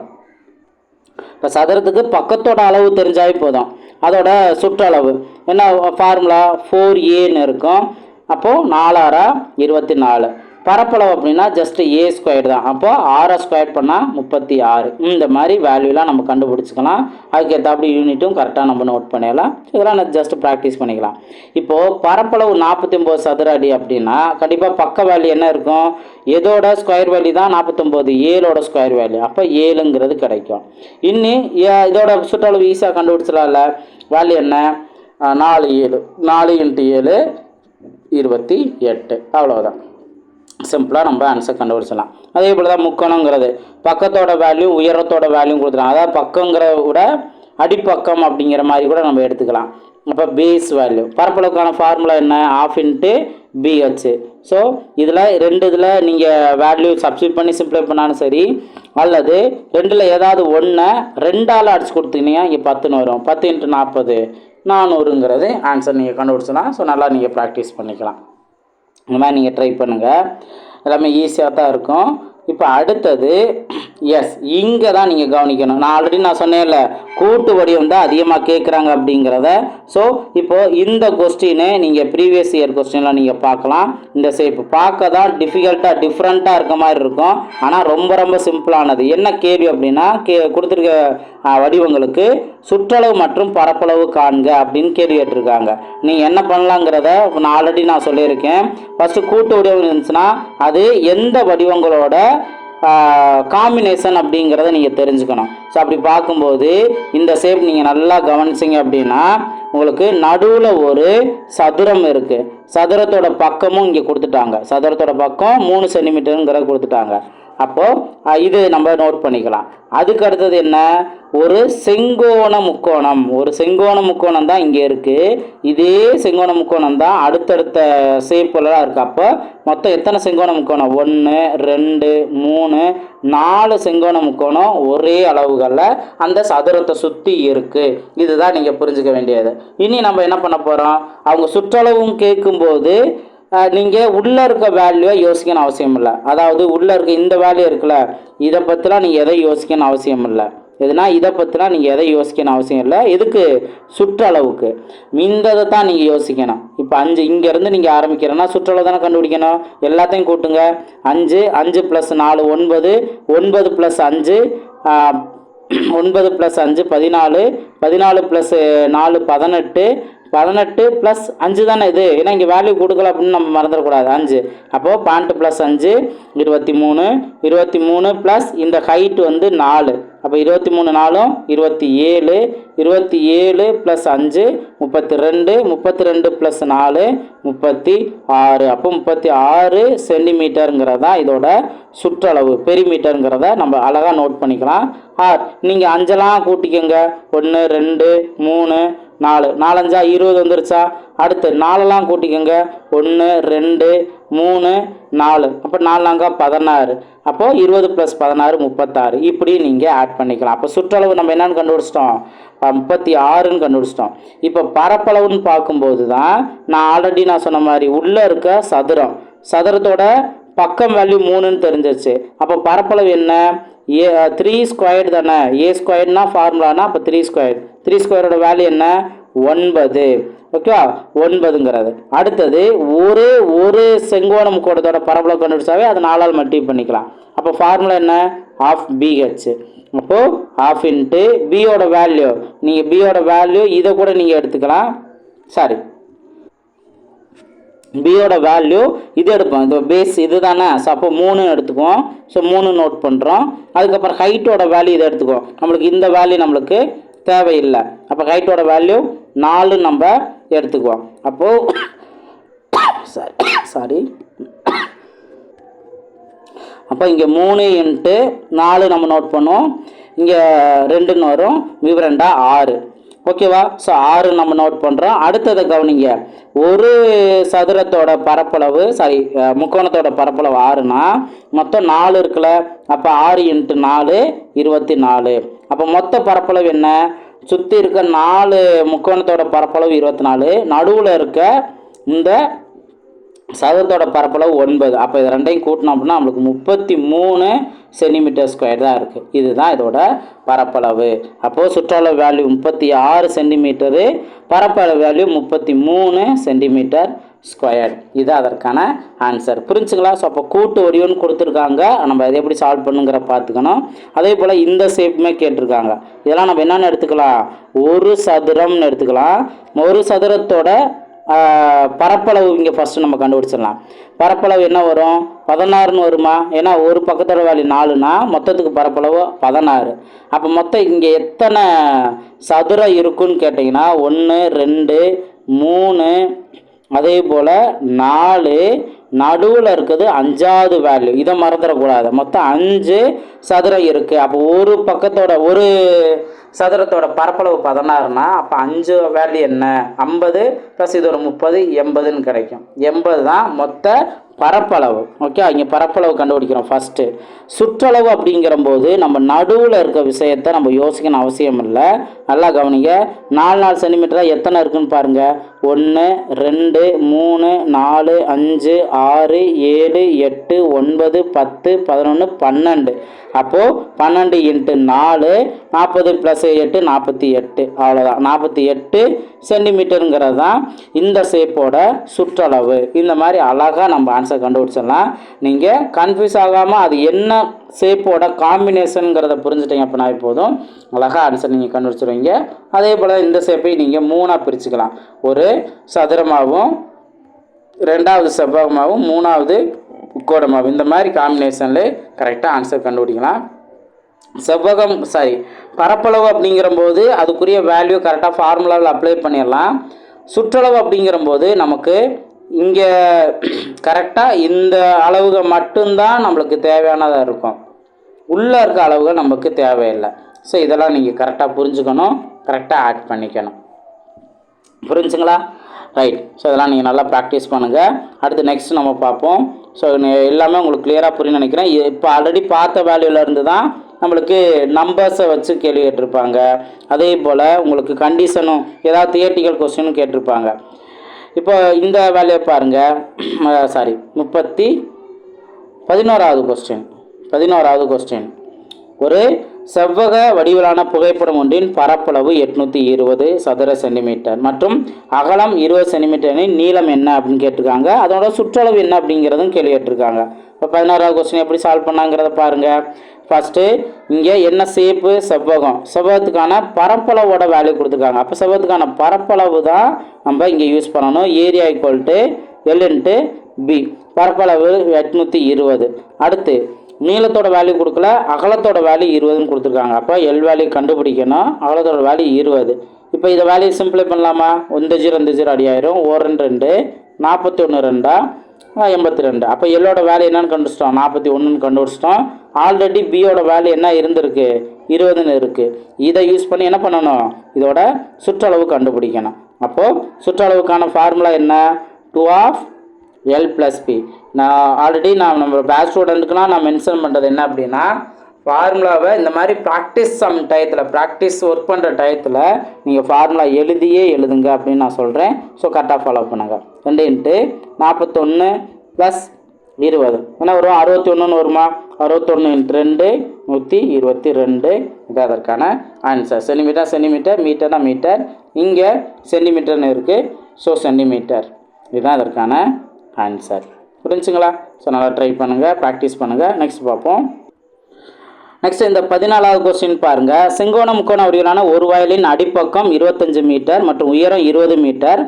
A: இப்போ சதுரத்துக்கு பக்கத்தோட அளவு தெரிஞ்சாவே போதும். அதோட சுற்றளவு என்ன ஃபார்முலா? 4a இருக்கும். அப்போது 4 × 24. பரப்பளவு அப்படின்னா ஜஸ்ட் a² தான். அப்போ 6² பண்ணால் 36. இந்த மாதிரி வேல்யூலாம் நம்ம கண்டுபிடிச்சிக்கலாம். அதுக்கேற்ற அப்படி யூனிட்டும் கரெக்டாக நம்ம நோட் பண்ணிடலாம். இதெல்லாம் நான் ஜஸ்ட் ப்ராக்டிஸ் பண்ணிக்கலாம். இப்போது பரப்பளவு 49 சதுர அடி அப்படின்னா கண்டிப்பாக பக்க வேல்யூ என்ன இருக்கும்? எதோட ஸ்கொயர் வேல்யூ தான் 49? 7ஓட ஸ்கொயர் வேல்யூ. அப்போ 7ங்கிறது கிடைக்கும். இன்னும் இதோட சுற்றளவு ஈஸியாக கண்டுபிடிச்சலாம்ல. வேல்யூ என்ன? 4 × 7 28. அவ்வளோதான். சிம்பிளாக நம்ம ஆன்சர் கண்டுபிடிச்சலாம். அதே போல் தான் முக்கோணங்கிறது பக்கத்தோட வேல்யூ உயரத்தோட வேல்யூ கொடுத்துக்கலாம். அதாவது பக்கங்கிற விட அடிப்பக்கம் அப்படிங்கிற மாதிரி கூட நம்ம எடுத்துக்கலாம். அப்போ பேஸ் வேல்யூ. பரப்பளவுக்கான ஃபார்முலா என்ன? 1/2 × BH. ஸோ இதில் இதில் நீங்கள் வேல்யூ சப்ஸ்டியூட் பண்ணி சிம்ப்ளை பண்ணாலும் சரி, அல்லது ரெண்டில் ஏதாவது ஒன்றை 2ஆல் அடிச்சு கொடுத்தீங்கன்னா இங்கே 10ன்னு வரும். 10 × 40 400ங்கிறது ஆன்சர் நீங்கள் கண்டுபிடிச்சலாம். ஸோ நல்லா நீங்கள் ப்ராக்டிஸ் பண்ணிக்கலாம். இந்த மாதிரி நீங்கள் ட்ரை பண்ணுங்கள். எல்லாமே ஈஸியாக தான் இருக்கும். இப்போ அடுத்தது எஸ், இங்கே தான் நீங்கள் கவனிக்கணும். நான் ஆல்ரெடி சொன்னேன்ல, கூட்டு வடிவம் தான் அதிகமாக கேட்குறாங்க அப்படிங்கிறத. ஸோ இப்போது இந்த கொஸ்டினை நீங்கள் ப்ரீவியஸ் இயர் கொஸ்டின்லாம் நீங்கள் பார்க்கலாம். இந்த ஷேப் பார்க்க தான் டிஃப்ரெண்ட்டாக இருக்க மாதிரி இருக்கும். ஆனால் ரொம்ப ரொம்ப சிம்பிளானது. என்ன கேள்வி அப்படின்னா, கொடுத்துருக்க வடிவங்களுக்கு சுற்றளவு மற்றும் பரப்பளவு காண்க அப்படின்னு கேள்வி கேட்டிருக்காங்க. நீங்கள் என்ன பண்ணலாங்கிறத நான் ஆல்ரெடி சொல்லியிருக்கேன். ஃபஸ்ட்டு கூட்டு வடிவம் இருந்துச்சுன்னா அது எந்த வடிவங்களோட காம்பினேஷன் அப்படிங்கிறத நீங்கள் தெரிஞ்சுக்கணும். ஸோ அப்படி பார்க்கும்போது இந்த ஷேப் நீங்கள் நல்லா கவனிச்சிங்க அப்படின்னா உங்களுக்கு நடுவில் ஒரு சதுரம் இருக்குது. சதுரத்தோட பக்கமும் இங்கே கொடுத்துட்டாங்க. சதுரத்தோட பக்கம் 3 சென்டிமீட்டருங்கிறத கொடுத்துட்டாங்க. அப்போது இது நம்ம நோட் பண்ணிக்கலாம். அதுக்கு அடுத்தது என்ன? ஒரு செங்கோண முக்கோணம். ஒரு செங்கோண முக்கோணம் தான் இங்கே இருக்குது. இதே செங்கோண முக்கோணம் தான் அடுத்தடுத்த ஷேப்பெல்லாம் இருக்குது. அப்போ மொத்தம் எத்தனை செங்கோண முக்கோணம்? 1 2 3 4 செங்கோண முக்கோணம் ஒரே அளவுகளில் அந்த சதுரத்தை சுற்றி இருக்குது. இதுதான் நீங்கள் புரிஞ்சுக்க வேண்டியது. இனி நம்ம என்ன பண்ண போகிறோம்? அவங்க சுற்றளவும் கேட்கும்போது நீங்கள் உள்ளே இருக்க வேல்யூவை யோசிக்கணும் அவசியம் இல்லை. அதாவது உள்ளே இருக்க இந்த வேல்யூ இருக்குல்ல, இதை பற்றிலாம் நீங்கள் எதை யோசிக்கணும் அவசியம் இல்லை. எதுனா இதை பற்றிலாம் நீங்கள் எதை யோசிக்கணும் அவசியம் இல்லை. எதுக்கு? சுற்றளவுக்கு. இதை தான் நீங்கள் யோசிக்கணும். இப்போ 5 இங்கேருந்து நீங்கள் ஆரம்பிக்கிறேன்னா சுற்றளவு தானே கண்டுபிடிக்கணும். எல்லாத்தையும் கூட்டுங்க. 5 5 + 4 9 9 + 5 9 + 5 14 14 + 4 18 18 + 5 தானே இது. ஏன்னா இங்கே வேல்யூ கொடுக்கல அப்படின்னு நம்ம மறந்துடக்கூடாது. 5. அப்போது 12 + 5 23 23 ப்ளஸ் இந்த ஹைட் 4. அப்போ 23 4 27 27 + 5 32 32 + 4 36. அப்போ 36 சென்டிமீட்டருங்கிறதா இதோட சுற்றளவு. பெரிமீட்டருங்கிறத நம்ம அழகாக நோட் பண்ணிக்கலாம். நீங்கள் 5 கூட்டிக்கோங்க. 1 2 3 4 4 5 20 வந்துருச்சா? அடுத்து 4லாம் கூட்டிக்கோங்க. 1 2 3 4. அப்போ 4 4 16. அப்போது 20 + 16 36. இப்படி நீங்கள் ஆட் பண்ணிக்கலாம். அப்போ சுற்றளவு நம்ம என்னென்னு கண்டுபிடிச்சிட்டோம்? 36ன்னு கண்டுபிடிச்சிட்டோம். இப்போ பரப்பளவுன்னு பார்க்கும்போது தான் நான் ஆல்ரெடி சொன்ன மாதிரி உள்ளே இருக்க சதுரத்தோட பக்கம் வேல்யூ 3ன்னு தெரிஞ்சிருச்சு. அப்போ பரப்பளவு என்ன? 3 ஸ்கொயர்டு தானே. ஏ ஸ்கொயர்டுனா ஃபார்முலானா அப்போ 3 ஸ்கொயர்டு. 3 ஸ்கொயரோட வேல்யூ என்ன? 9. ஓகேவா? 9ங்கிறது. அடுத்தது ஒரு செங்கோணம் கோடத்தோட பரப்பளவு கண்டுபிடிச்சாவே அது 4ஆல் மல்டிப்ளை பண்ணிக்கலாம். அப்போ ஃபார்முலா என்ன? Half BH. அப்போது ஆஃப் இன்ட்டு பியோட வேல்யூ, நீங்கள் பியோட வேல்யூ இதை கூட நீங்கள் எடுத்துக்கலாம். சாரி, பியோட வேல்யூ இது எடுப்போம். இது பேஸ் இது தானே. ஸோ அப்போ 3 எடுத்துக்குவோம். ஸோ 3 நோட் பண்ணுறோம். அதுக்கப்புறம் ஹைட்டோட வேல்யூ இதை எடுத்துக்குவோம். நம்மளுக்கு இந்த வேல்யூ நம்மளுக்கு தேவையில்லை. அப்போ ஹைட்டோட வேல்யூ 4 நம்ம எடுத்துக்குவோம். அப்போது சாரி அப்போ இங்கே 3 × 4 நம்ம நோட் பண்ணுவோம். இங்கே 2ன்னு வரும். விவரண்டா 6. ஓகேவா? ஸோ 6 நம்ம நோட் பண்ணுறோம். அடுத்ததை கவனிங்க. ஒரு சதுரத்தோட பரப்பளவு முக்கோணத்தோட பரப்பளவு 6னா மொத்தம் 4 இருக்குல்ல. அப்போ 6 × 4 24. அப்போ மொத்த பரப்பளவு என்ன? சுற்றி இருக்க 4 முக்கோணத்தோட பரப்பளவு 24. நடுவில் இருக்க இந்த சதுரத்தோட பரப்பளவு 9. அப்போ இது ரெண்டையும் கூட்டினோம் அப்படின்னா நம்மளுக்கு 33 cm² தான் இருக்குது. இதுதான் இதோட பரப்பளவு. அப்போது சுற்றளவு வேல்யூ 36 cm, பரப்பளவு வேல்யூ 33 cm². இது அதற்கான ஆன்சர். புரிஞ்சுங்களா? ஸோ அப்போ கூட்டு வடிவம்னு கொடுத்துருக்காங்க. நம்ம அதை எப்படி சால்வ் பண்ணுங்கிற பார்த்துக்கணும். அதே போல் இந்த ஷேப்புமே கேட்டிருக்காங்க. இதெல்லாம் நம்ம என்னென்னு எடுத்துக்கலாம்? ஒரு சதுரம்னு எடுத்துக்கலாம். ஒரு சதுரத்தோட பரப்பளவு இங்கே ஃபஸ்ட்டு நம்ம கண்டுபிடிச்சிடலாம். பரப்பளவு என்ன வரும்? 16ன்னு வருமா? ஏன்னா ஒரு பக்கத்தோட வேல்யூ 4னா மொத்தத்துக்கு பரப்பளவு 16. அப்போ மொத்தம் இங்கே எத்தனை சதுரம் இருக்குன்னு கேட்டிங்கன்னா 1 2 3, அதே போல் 4, நடுவில் இருக்குது 5வது வேல்யூ. இதை மறந்துடக்கூடாது. மொத்தம் 5 சதுரம் இருக்குது. அப்போ ஒரு சதுரத்தோட பரப்பளவு 16னா அப்போ 5 வேல்யூ என்ன? 50 + இது ஒரு 30, 80ன்னு கிடைக்கும். 80 தான் மொத்த பரப்பளவு. ஓகே, இங்கே பரப்பளவு கண்டுபிடிக்கிறோம். ஃபஸ்ட்டு சுற்றளவு அப்படிங்கிறம்போது நம்ம நடுவில் இருக்க விஷயத்தை நம்ம யோசிக்கணும் அவசியம் இல்லை. நல்லா கவனிங்க. 4 சென்டிமீட்டராக எத்தனை இருக்குன்னு பாருங்கள். 1 2 3 4 5 6 7 8 9 10 11 12. அப்போது 12 × 4 40 + 8 48. அவ்வளோதான். 48 சென்டிமீட்டருங்கிறது தான் இந்த ஷேப்போட சுற்றளவு. இந்த மாதிரி அழகாக நம்ம ஆன்சர் கண்டுபிடிச்சிடலாம். நீங்கள் கன்ஃபியூஸ் ஆகாமல் அது என்ன ஷேப்போட காம்பினேஷனுங்கிறத புரிஞ்சுட்டீங்க அப்படின்னா போதும், அழகாக ஆன்சர் நீங்கள் கண்டுபிடிச்சிடுவீங்க. அதே போல் இந்த ஷேப்பை நீங்கள் 3ஆக பிரிச்சுக்கலாம். ஒரு சதுரமாகவும், 2வது செவ்வகமாகவும், 3வது முக்கோணமாகவும். இந்த மாதிரி காம்பினேஷனில் கரெக்டாக ஆன்சர் கண்டுபிடிக்கலாம். பரப்பளவு அப்படிங்கிறம்போது அதுக்குரிய வேல்யூ கரெக்டாக ஃபார்முலாவில் அப்ளை பண்ணிடலாம். சுற்றளவு அப்படிங்கிறம்போது நமக்கு இங்கே கரெக்டாக இந்த அளவுகள் மட்டும்தான் நம்மளுக்கு தேவையானதாக இருக்கும். உள்ளே இருக்க அளவுகள் நமக்கு தேவையில்லை. ஸோ இதெல்லாம் நீங்கள் கரெக்டாக புரிஞ்சுக்கணும், கரெக்டாக ஆட் பண்ணிக்கணும். புரிஞ்சுங்களா? ரைட். ஸோ இதெல்லாம் நீங்கள் நல்லா ப்ராக்டிஸ் பண்ணுங்கள். அடுத்து நெக்ஸ்ட் நம்ம பார்ப்போம். ஸோ எல்லாமே உங்களுக்கு கிளியராக புரியும் நினைக்கிறேன். இப்போ ஆல்ரெடி பார்த்த வேல்யூலேருந்து தான் நம்மளுக்கு நம்பர்ஸை வச்சு கேள்வி கேட்டிருப்பாங்க. அதே போல் உங்களுக்கு கண்டிஷனும் ஏதாவது தியரிட்டிக்கல் கொஸ்டினும் கேட்டிருப்பாங்க. இப்போ இந்த வேல்யூ பாருங்கள். 11வது கொஸ்டின். ஒரு செவ்வக வடிவிலான புகைப்படம் ஒன்றின் பரப்பளவு 820 சதுர சென்டிமீட்டர் மற்றும் அகலம் 20 சென்டிமீட்டரின் நீளம் என்ன அப்படின்னு கேட்டிருக்காங்க. அதோட சுற்றளவு என்ன அப்படிங்கிறதும் கேள்வி கேட்டிருக்காங்க. இப்போ 11வது கொஸ்டின் எப்படி சால்வ் பண்ணாங்கிறத பாருங்கள். ஃபஸ்ட்டு இங்கே என்ன ஷேப்பு? செவ்வகத்துக்கான பரப்பளவோட வேல்யூ கொடுத்துருக்காங்க. அப்போ செவ்வகத்துக்கான பரப்பளவு தான் நம்ம இங்கே யூஸ் பண்ணணும். Area = L × B. பரப்பளவு 820. அடுத்து நீளத்தோட வேல்யூ கொடுக்கல, அகலத்தோட வேல்யூ 20ன்னு கொடுத்துருக்காங்க. அப்போ L வேல்யூ கண்டுபிடிக்கணும், அகலத்தோட வேல்யூ 20. இப்போ இதை வேல்யூ சிம்பிளை பண்ணலாமா? 1 0 2 0 அடியாயிரும். 1 2 41 2 82. அப்போ எல்லோட வேல்யூ என்னன்னு கண்டுபிடிச்சிட்டோம்? 41ன்னு கண்டுபிடிச்சிட்டோம். ஆல்ரெடி பியோட வேல்யூ என்ன இருந்திருக்கு 20ன்னு இருக்குது. இதை யூஸ் பண்ணி என்ன பண்ணணும், இதோட சுற்றளவு கண்டுபிடிக்கணும். அப்போது சுற்றளவுக்கான ஃபார்முலா என்ன, 2 ஆஃப் L + P. நான் ஆல்ரெடி நம்ம பேட்ச் ஸ்டூடெண்ட்டுக்குலாம் நான் மென்ஷன் பண்ணுறது என்ன அப்படின்னா, ஃபார்முலாவை இந்த மாதிரி ப்ராக்டிஸ் டயத்தில் ப்ராக்டிஸ் ஒர்க் பண்ணுற டயத்தில் நீங்கள் ஃபார்முலா எழுதுங்க அப்படின்னு நான் சொல்கிறேன். ஸோ கரெக்டாக ஃபாலோ பண்ணுங்கள். 2 × 41 + 20 என்ன வரும், 61ன்னு வருமா, 61 × 2 122. இது அதற்கான ஆன்சர். சென்டிமீட்டர், மீட்டர்னா மீட்டர், இங்கே சென்டிமீட்டர்னு இருக்குது. ஸோ சென்டிமீட்டர், இதுதான் அதற்கான ஆன்சர். புரிஞ்சுங்களா? ஸோ நல்லா ட்ரை பண்ணுங்கள், ப்ராக்டிஸ் பண்ணுங்கள். நெக்ஸ்ட் பார்ப்போம். நெக்ஸ்ட் இந்த 14வது கொஸ்டின் பாருங்கள். செங்கோண முக்கோண வடிவிலான ஒரு வயலின் அடிப்பக்கம் 25 மீட்டர் மற்றும் உயரம் 20 மீட்டர்.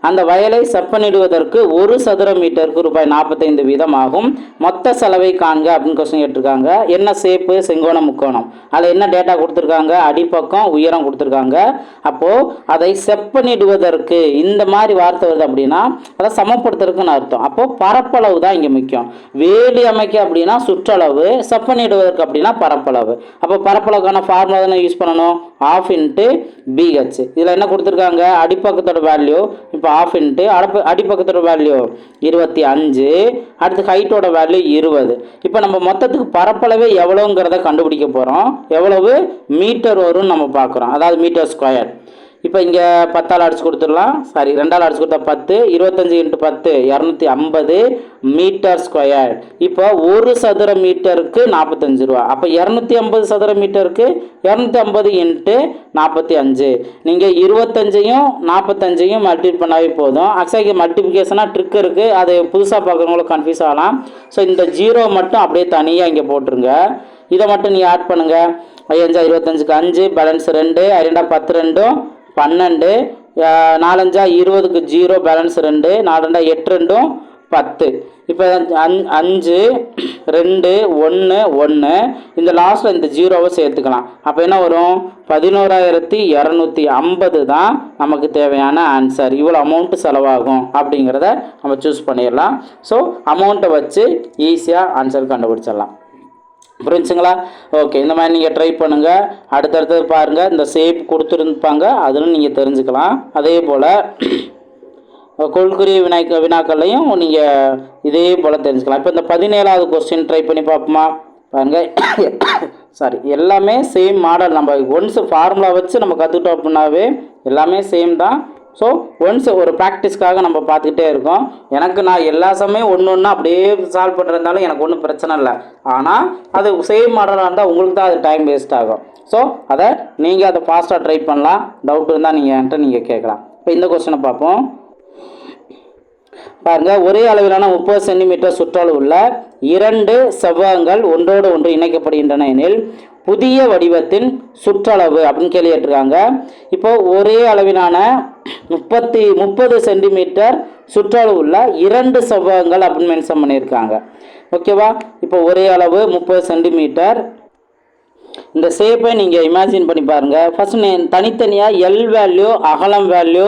A: அந்த வயலை செப்பனிடுவதற்கு 1 சதுர மீட்டருக்கு ரூபாய் 45 வீதம் ஆகும். மொத்த செலவை காண்க அப்படின்னு கொஸ்டின் கேட்டிருக்காங்க. என்ன ஷேப்பு, செங்கோண முக்கோணம், அதில் என்ன டேட்டா கொடுத்துருக்காங்க, அடிப்பக்கம் உயரம் கொடுத்துருக்காங்க. அப்போது அதை செப்பனிடுவதற்கு இந்த மாதிரி வார்த்தை வருது அப்படின்னா அதை சமப்படுத்துறதுக்குன்னு அர்த்தம். அப்போது பரப்பளவு தான் இங்கே முக்கியம். வேலி அமைக்க அப்படின்னா சுற்றளவு, செப்பனிடுவதற்கு அப்படின்னா பரப்பளவு. அப்போ பரப்பளவுக்கான ஃபார்முலா தானே யூஸ் பண்ணணும், 1/2 × BH. இதில் என்ன கொடுத்துருக்காங்க, அடிப்பக்கத்தோட வேல்யூ இப்போ 1/2 × அடிப்பக்கத்தோட வேல்யூ 25, அடுத்து ஹைட்டோட வேல்யூ 20. இப்போ நம்ம மொத்தத்துக்கு பரப்பளவே எவ்வளோங்கிறத கண்டுபிடிக்க போகிறோம். எவ்வளவு மீட்டர் வரும்னு நம்ம பார்க்குறோம், அதாவது மீட்டர் ஸ்கொயர். இப்போ இங்கே 10ஆல் அடிச்சு கொடுத்துடலாம், 2ஆல் அடிச்சு கொடுத்தா 10, 25 × 10 250 மீட்டர் ஸ்கொயர். இப்போ 1 சதுர மீட்டருக்கு 45 ரூபா. அப்போ 250 சதுர மீட்டருக்கு 250 × 45. நீங்கள் 25யும் 45யும் மல்டிப்ளை பண்ணாவே போதும். ஆக்சுவலாக மல்டிப்ளிகேஷனாக ட்ரிக் இருக்குது, அது புதுசாக பார்க்குறவங்களுக்கு கன்ஃபியூஸ் ஆகலாம். ஸோ இந்த 0 மட்டும் அப்படியே தனியாக இங்கே போட்டுருங்க. இதை மட்டும் நீங்கள் ஆட் பண்ணுங்கள். 5 25க்கு 5 பேலன்ஸ் 2, 2 10 2 12, 4 5 20க்கு 0 பேலன்ஸ் 2, 4 2 8 2 10. இப்போ 5 2 1 1 இந்த லாஸ்ட்டில் இந்த 0வை சேர்த்துக்கலாம். அப்போ என்ன வரும், 11,250 தான் நமக்கு தேவையான ஆன்சர். இவ்வளோ அமௌண்ட்டு செலவாகும் அப்படிங்கிறத நம்ம சூஸ் பண்ணிடலாம். ஸோ அமௌண்ட்டை வச்சு ஈஸியாக ஆன்சர் கண்டுபிடிச்சிடலாம். புரிஞ்சுங்களா? ஓகே, இந்த மாதிரி நீங்கள் ட்ரை பண்ணுங்கள். அடுத்தடுத்தது பாருங்கள், இந்த ஷேப் கொடுத்துருப்பாங்க, அதில் நீங்கள் தெரிஞ்சுக்கலாம். அதே போல் கொள்குறி வினாக்கள்லையும் நீங்கள் இதே போல் தெரிஞ்சுக்கலாம். இப்போ இந்த 17வது கொஸ்டின் ட்ரை பண்ணி பார்ப்போமா? பாருங்கள், சாரி, எல்லாமே சேம் மாடல். நம்ம ஒன்ஸ் ஃபார்முலா வச்சு நம்ம கற்றுக்கிட்டோம் அப்படின்னாவே எல்லாமே சேம் தான். ஸோ ஒன்ஸ் ஒரு ப்ராக்டிஸ்க்காக நம்ம பார்த்துக்கிட்டே இருக்கோம். நான் எல்லா சமயம் ஒன்று அப்படியே சால்வ் பண்ணுறதுனாலும் எனக்கு ஒன்றும் பிரச்சனை இல்லை. ஆனால் அது சேம் மாடலாக இருந்தால் உங்களுக்கு தான் அது டைம் வேஸ்ட் ஆகும். ஸோ அதை நீங்கள் அதை ஃபாஸ்ட்டாக ட்ரை பண்ணலாம். டவுட் இருந்தால் நீங்கள் கேட்கலாம். இப்போ இந்த கொஸ்டினை பார்ப்போம். பாருங்கள், ஒரே அளவிலான 30 சென்டிமீட்டர் சுற்றளவு உள்ள 2 செவ்வகங்கள் ஒன்றோடு ஒன்று இணைக்கப்படுகின்றன எனில் புதிய வடிவத்தின் சுற்றளவு அப்படின்னு கேள்வி கேட்டிருக்காங்க. இப்போ ஒரே அளவிலான 30 சென்டிமீட்டர் சுற்றளவு உள்ள 2 செவ்வகங்கள் அப்படின்னு மென்ஷன் பண்ணியிருக்காங்க. ஓகேவா? இப்போ ஒரே அளவு 30 சென்டிமீட்டர். இந்த ஷேப்பை நீங்கள் இமேஜின் பண்ணி பாருங்கள். ஃபஸ்ட்டு தனித்தனியாக எல் வேல்யூ, அகலம் வேல்யூ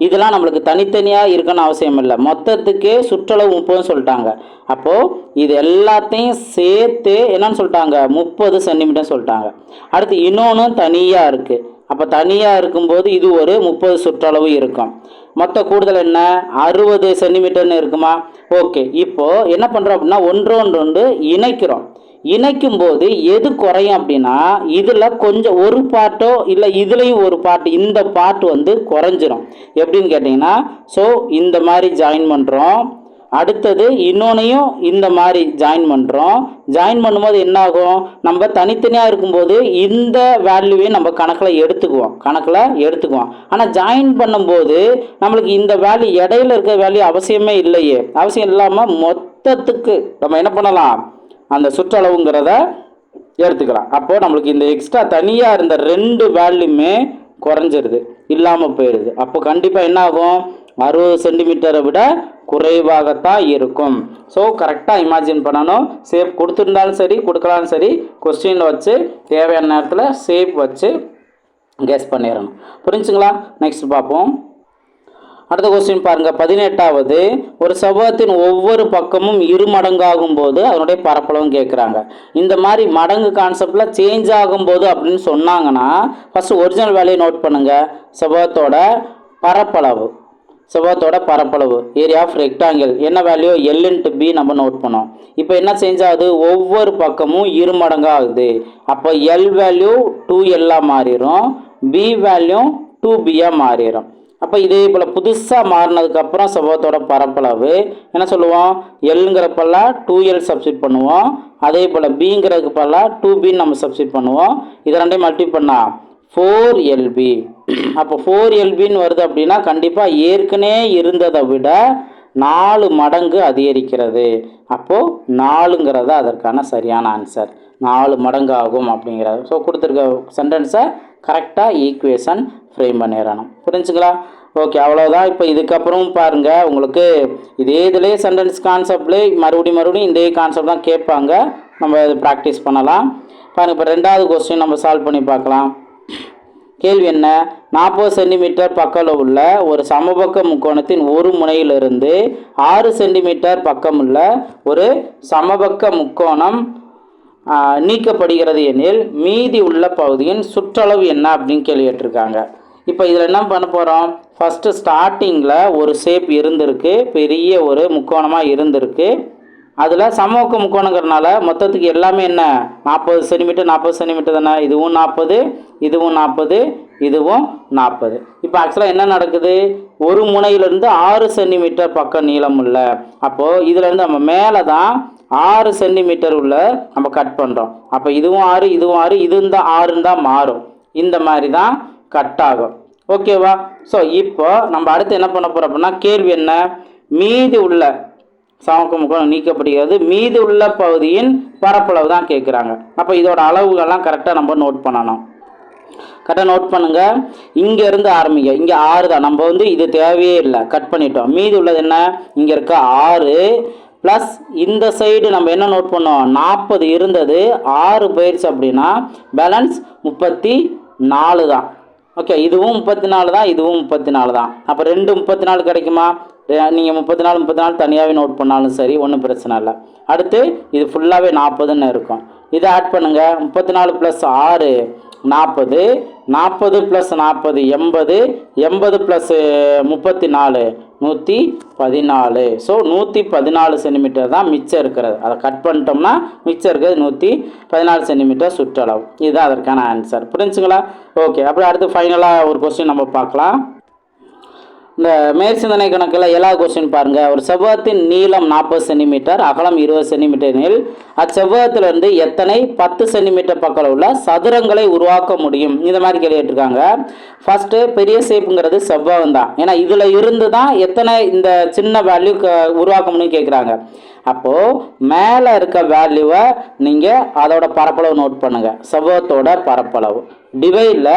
A: இதெல்லாம் நம்மளுக்கு தனித்தனியாக இருக்கணும்னு அவசியம் இல்லை. மொத்தத்துக்கே சுற்றளவு 30 சொல்லிட்டாங்க. அப்போது இது எல்லாத்தையும் சேர்த்து என்னன்னு சொல்லிட்டாங்க, 30 சென்டிமீட்டர் சொல்லிட்டாங்க. அடுத்து இன்னொன்று தனியாக இருக்குது. அப்போ தனியாக இருக்கும்போது இது ஒரு 30 சுற்றளவு இருக்கும். மொத்த கூடுதல் என்ன, 60 சென்டிமீட்டர்னு இருக்குமா? ஓகே, இப்போது என்ன பண்ணுறோம் அப்படின்னா ஒன்றொன்று இணைக்கிறோம். இணைக்கும் போது எது குறையும் அப்படின்னா இதில் கொஞ்சம் ஒரு பார்ட்டோ இல்லை இதுலேயும் ஒரு பார்ட், இந்த பார்ட் குறைஞ்சிரும். எப்படின்னு கேட்டிங்கன்னா, ஸோ இந்த மாதிரி ஜாயின் பண்ணுறோம். அடுத்தது இன்னொன்னையும் இந்த மாதிரி ஜாயின் பண்ணுறோம். ஜாயின் பண்ணும்போது என்னாகும், நம்ம தனித்தனியாக இருக்கும்போது இந்த வேல்யூவே நம்ம கணக்கில் எடுத்துக்குவோம். ஆனால் ஜாயின் பண்ணும்போது நம்மளுக்கு இந்த வேல்யூ இடையில இருக்க வேல்யூ அவசியமே இல்லையே. அவசியம் இல்லாமல் மொத்தத்துக்கு நம்ம என்ன பண்ணலாம், அந்த சுற்றளவுங்கிறத எடுத்துக்கலாம். அப்போது நம்மளுக்கு இந்த எக்ஸ்ட்ரா தனியாக இருந்த 2 வேல்யூமே குறைஞ்சிருது, இல்லாமல் போயிடுது. அப்போ கண்டிப்பாக என்ன ஆகும், 60 சென்டிமீட்டரை விட குறைவாகத்தான் இருக்கும். ஸோ கரெக்டாக இமேஜின் பண்ணணும். ஷேப் கொடுத்துருந்தாலும் சரி கொடுக்கலாலும் சரி, கொஸ்டினில் வச்சு தேவையான நேரத்தில் ஷேப் வச்சு கெஸ் பண்ணிடணும். புரிஞ்சுங்களா? நெக்ஸ்ட் பார்ப்போம். அடுத்த கொஸ்டின் பாருங்க 18வது. ஒரு செவ்வகத்தின் ஒவ்வொரு பக்கமும் இரு மடங்காகும் போது அதனுடைய பரப்பளவும் கேட்குறாங்க. இந்த மாதிரி மடங்கு கான்செப்ட்ல சேஞ்ச் ஆகும்போது அப்படின்னு சொன்னாங்கன்னா ஃபர்ஸ்ட் ஒரிஜினல் வேல்யூ நோட் பண்ணுங்க. செவ்வகத்தோட பரப்பளவு ஏரியா ஆஃப் ரெக்டாங்கிள் என்ன வேல்யூ L × B நம்ம நோட் பண்ணோம். இப்போ என்ன சேஞ்ச் ஆகுது, ஒவ்வொரு பக்கமும் இரு மடங்காக ஆகுது. அப்போ L வேல்யூ 2L மாறிடும், B வேல்யூ 2B மாறிடும். அப்போ இதே போல் புதுசாக மாறினதுக்கப்புறம் செவ்வகத்தோட பரப்பளவு என்ன சொல்லுவோம், எல்ங்கிறப்பெல்லாம் 2L சப்ஸ்டிட் பண்ணுவோம். அதே போல் பிங்கிறதுக்கு பல்லாம் 2B நம்ம சப்ஸ்டிட் பண்ணுவோம். இதை ரெண்டையும் மல்டி பண்ணால் 4LB. அப்போ 4LBன்னு வருது அப்படின்னா கண்டிப்பாக ஏற்கனவே இருந்ததை விட 4 மடங்கு அதிகரிக்கிறது. அப்போது 4ங்கிறத அதற்கான சரியான ஆன்சர். 4 மடங்கு ஆகும் அப்படிங்கிறது. ஸோ கொடுத்துருக்க சென்டென்ஸை கரெக்டாக ஈக்குவேஷன் ஃப்ரேம் பண்ணிடணும். புரிஞ்சுங்களா? ஓகே, அவ்வளோதான். இப்போ இதுக்கப்புறம் பாருங்கள், உங்களுக்கு இதே இதிலே சென்டென்ஸ் கான்செப்ட்லேயே மறுபடியும் இதே கான்செப்ட் தான் கேட்பாங்க. நம்ம இது ப்ராக்டிஸ் பண்ணலாம். பாருங்கள், இப்போ 2வது கொஸ்டின் நம்ம சால்வ் பண்ணி பார்க்கலாம். கேள்வி என்ன, 40 சென்டிமீட்டர் பக்கம் உள்ள ஒரு சமபக்க முக்கோணத்தின் ஒரு முனையிலிருந்து 6 சென்டிமீட்டர் பக்கம் உள்ள ஒரு சமபக்க முக்கோணம் நீக்கப்படுகிறது எனில் மீதி உள்ள பகுதியின் சுற்றளவு என்ன அப்படின்னு கேள்வி கேட்டிருக்காங்க. இப்போ இதில் என்ன பண்ண போகிறோம், ஃபஸ்ட்டு ஸ்டார்டிங்கில் ஒரு ஷேப் இருந்திருக்கு, பெரிய ஒரு முக்கோணமாக இருந்திருக்கு. அதில் சமபக்க முக்கோணங்கிறதுனால மொத்தத்துக்கு எல்லாமே என்ன 40 சென்டிமீட்டர் தானே. இதுவும் 40, இதுவும் 40, இதுவும் 40. இப்போ ஆக்சுவலாக என்ன நடக்குது, ஒரு முனையிலேருந்து 6 சென்டிமீட்டர் பக்கம் நீளம் உள்ள, அப்போது இதிலேருந்து நம்ம மேலே தான் 6 சென்டிமீட்டர் உள்ள நம்ம கட் பண்ணுறோம். அப்போ இதுவும் 6, இதுவும் 6, இது இந்த 6 தான் மாறும். இந்த மாதிரி தான் கட் ஆகும். ஓகேவா? ஸோ இப்போ நம்ம அடுத்து என்ன பண்ண போகிறோம் அப்படின்னா, கேள்வி என்ன, மீதி உள்ள சமபக்க முக்கோணம் நீக்கப்படுகிறது, மீதி உள்ள பகுதியின் பரப்பளவு தான் கேட்குறாங்க. அப்போ இதோட அளவுகள்லாம் கரெக்டாக நம்ம நோட் பண்ணணும். கரெக்டாக நோட் பண்ணுங்க. இங்கேருந்து ஆரம்பிங்க. இங்கே 6 தான், நம்ம இது தேவையே இல்லை, கட் பண்ணிட்டோம். மீதி உள்ளது என்ன, இங்கே இருக்க 6 ப்ளஸ் இந்த சைடு நம்ம என்ன நோட் பண்ணோம், 40 இருந்தது, 6 போயிடுச்சு அப்படின்னா பேலன்ஸ் 34 தான். ஓகே, இதுவும் 34 தான், இதுவும் 34 தான். அப்போ 2 34 கிடைக்குமா? நீங்கள் 34 தனியாகவே நோட் பண்ணாலும் சரி, ஒன்றும் பிரச்சனை இல்லை. அடுத்து இது ஃபுல்லாகவே 40ன்னு இருக்கும். இதை ஆட் பண்ணுங்கள். 34 + 6 40, 40 + 40 80, 80 + 34 114. ஸோ 114 சென்டிமீட்டர் தான் மிச்சம் இருக்கிறது. அதை கட் பண்ணிட்டோம்னா மிச்சம் இருக்கிறது 114 சென்டிமீட்டர் சுற்றளவு. இதுதான் அதற்கான ஆன்சர். புரிஞ்சுங்களா? ஓகே, அப்புறம் அடுத்து ஃபைனலாக ஒரு கொஸ்டின் நம்ம பார்க்கலாம். இந்த மேற்சிந்தனை கணக்கில் 7வது கொஸ்டின் பாருங்கள். ஒரு செவ்வகத்தின் நீளம் 40 சென்டிமீட்டர், அகலம் 20 சென்டிமீட்டர் எனில் அச்செவ்வகத்திலிருந்து எத்தனை 10 சென்டிமீட்டர் பக்கம் உள்ள சதுரங்களை உருவாக்க முடியும்? இந்த மாதிரி கேட்டுருக்காங்க. ஃபஸ்ட்டு பெரிய ஷேப்புங்கிறது செவ்வகம் தான். ஏன்னா இதில் இருந்து தான் எத்தனை இந்த சின்ன வேல்யூ உருவாக்க முடியும்னு கேட்குறாங்க. அப்போது மேலே இருக்க வேல்யூவை நீங்கள் அதோட பரப்பளவு நோட் பண்ணுங்கள். செவ்வகத்தோட பரப்பளவு டிவைடில்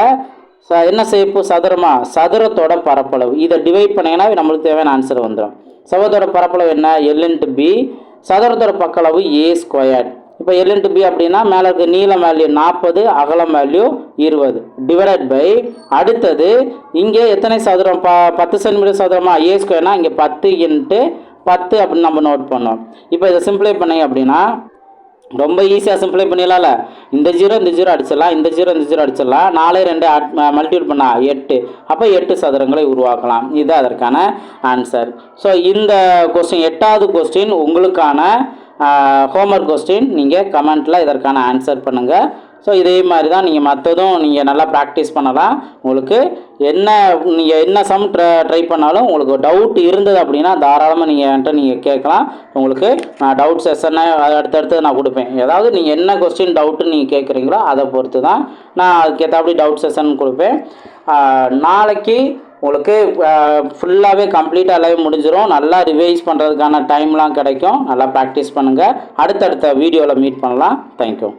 A: என்ன ஷேப்பு, சதுரத்தோட பரப்பளவு. இதை டிவைட் பண்ணிங்கன்னா நம்மளுக்கு தேவையான ஆன்சர் வந்துடும். செவ்வகத்தோட பரப்பளவு என்ன, L × B, சதுரத்தோட பக்களவு A². இப்போ L × B அப்படின்னா மேலே இருக்க நீளம் வேல்யூ 40, அகலம் வேல்யூ 20 டிவைடட் பை, அடுத்தது இங்கே எத்தனை சதுரம், 10 சென்டிமீட்டர் சதுரமா, A²னா இங்கே 10 × 10 அப்படின்னு நம்ம நோட் பண்ணோம். இப்போ இதை சிம்பிளை பண்ணீங்க அப்படின்னா ரொம்ப ஈஸியாக சிம்பிளை பண்ணிடலாம்ல. இந்த 0 இந்த 0 அடிச்சிடலாம், இந்த 0 இந்த 0 அடிச்சிடலாம், 4 2 மல்டிபிள் பண்ணால் 8. அப்போ 8 சதுரங்களை உருவாக்கலாம். இது அதற்கான ஆன்சர். ஸோ இந்த கொஸ்டின் 8வது கொஸ்டின் உங்களுக்கான ஹோம்ஒர்க் கொஸ்டின். நீங்கள் கமெண்ட்டில் இதற்கான ஆன்சர் பண்ணுங்கள். ஸோ இதே மாதிரி தான் நீங்கள் மற்றதும் நீங்கள் நல்லா ப்ராக்டிஸ் பண்ணலாம். உங்களுக்கு நீங்கள் என்ன சம் ட்ரை பண்ணாலும் உங்களுக்கு டவுட் இருந்தது அப்படின்னா தாராளமாக நீங்கள் என்கிட்ட கேட்கலாம். உங்களுக்கு நான் டவுட் செஷனை அடுத்தடுத்து நான் கொடுப்பேன். ஏதாவது நீங்கள் என்ன கொஸ்டின் டவுட்டுன்னு நீங்கள் கேட்குறீங்களோ அதை பொறுத்து தான் நான் அதுக்கேற்றபடி டவுட் செஷன் கொடுப்பேன். நாளைக்கு உங்களுக்கு ஃபுல்லாகவே கம்ப்ளீட்டாக எல்லாமே முடிஞ்சிடும். நல்லா ரிவைஸ் பண்ணுறதுக்கான டைம்லாம் கிடைக்கும். நல்லா ப்ராக்டிஸ் பண்ணுங்கள். அடுத்தடுத்த வீடியோவில் மீட் பண்ணலாம். தேங்க்யூ.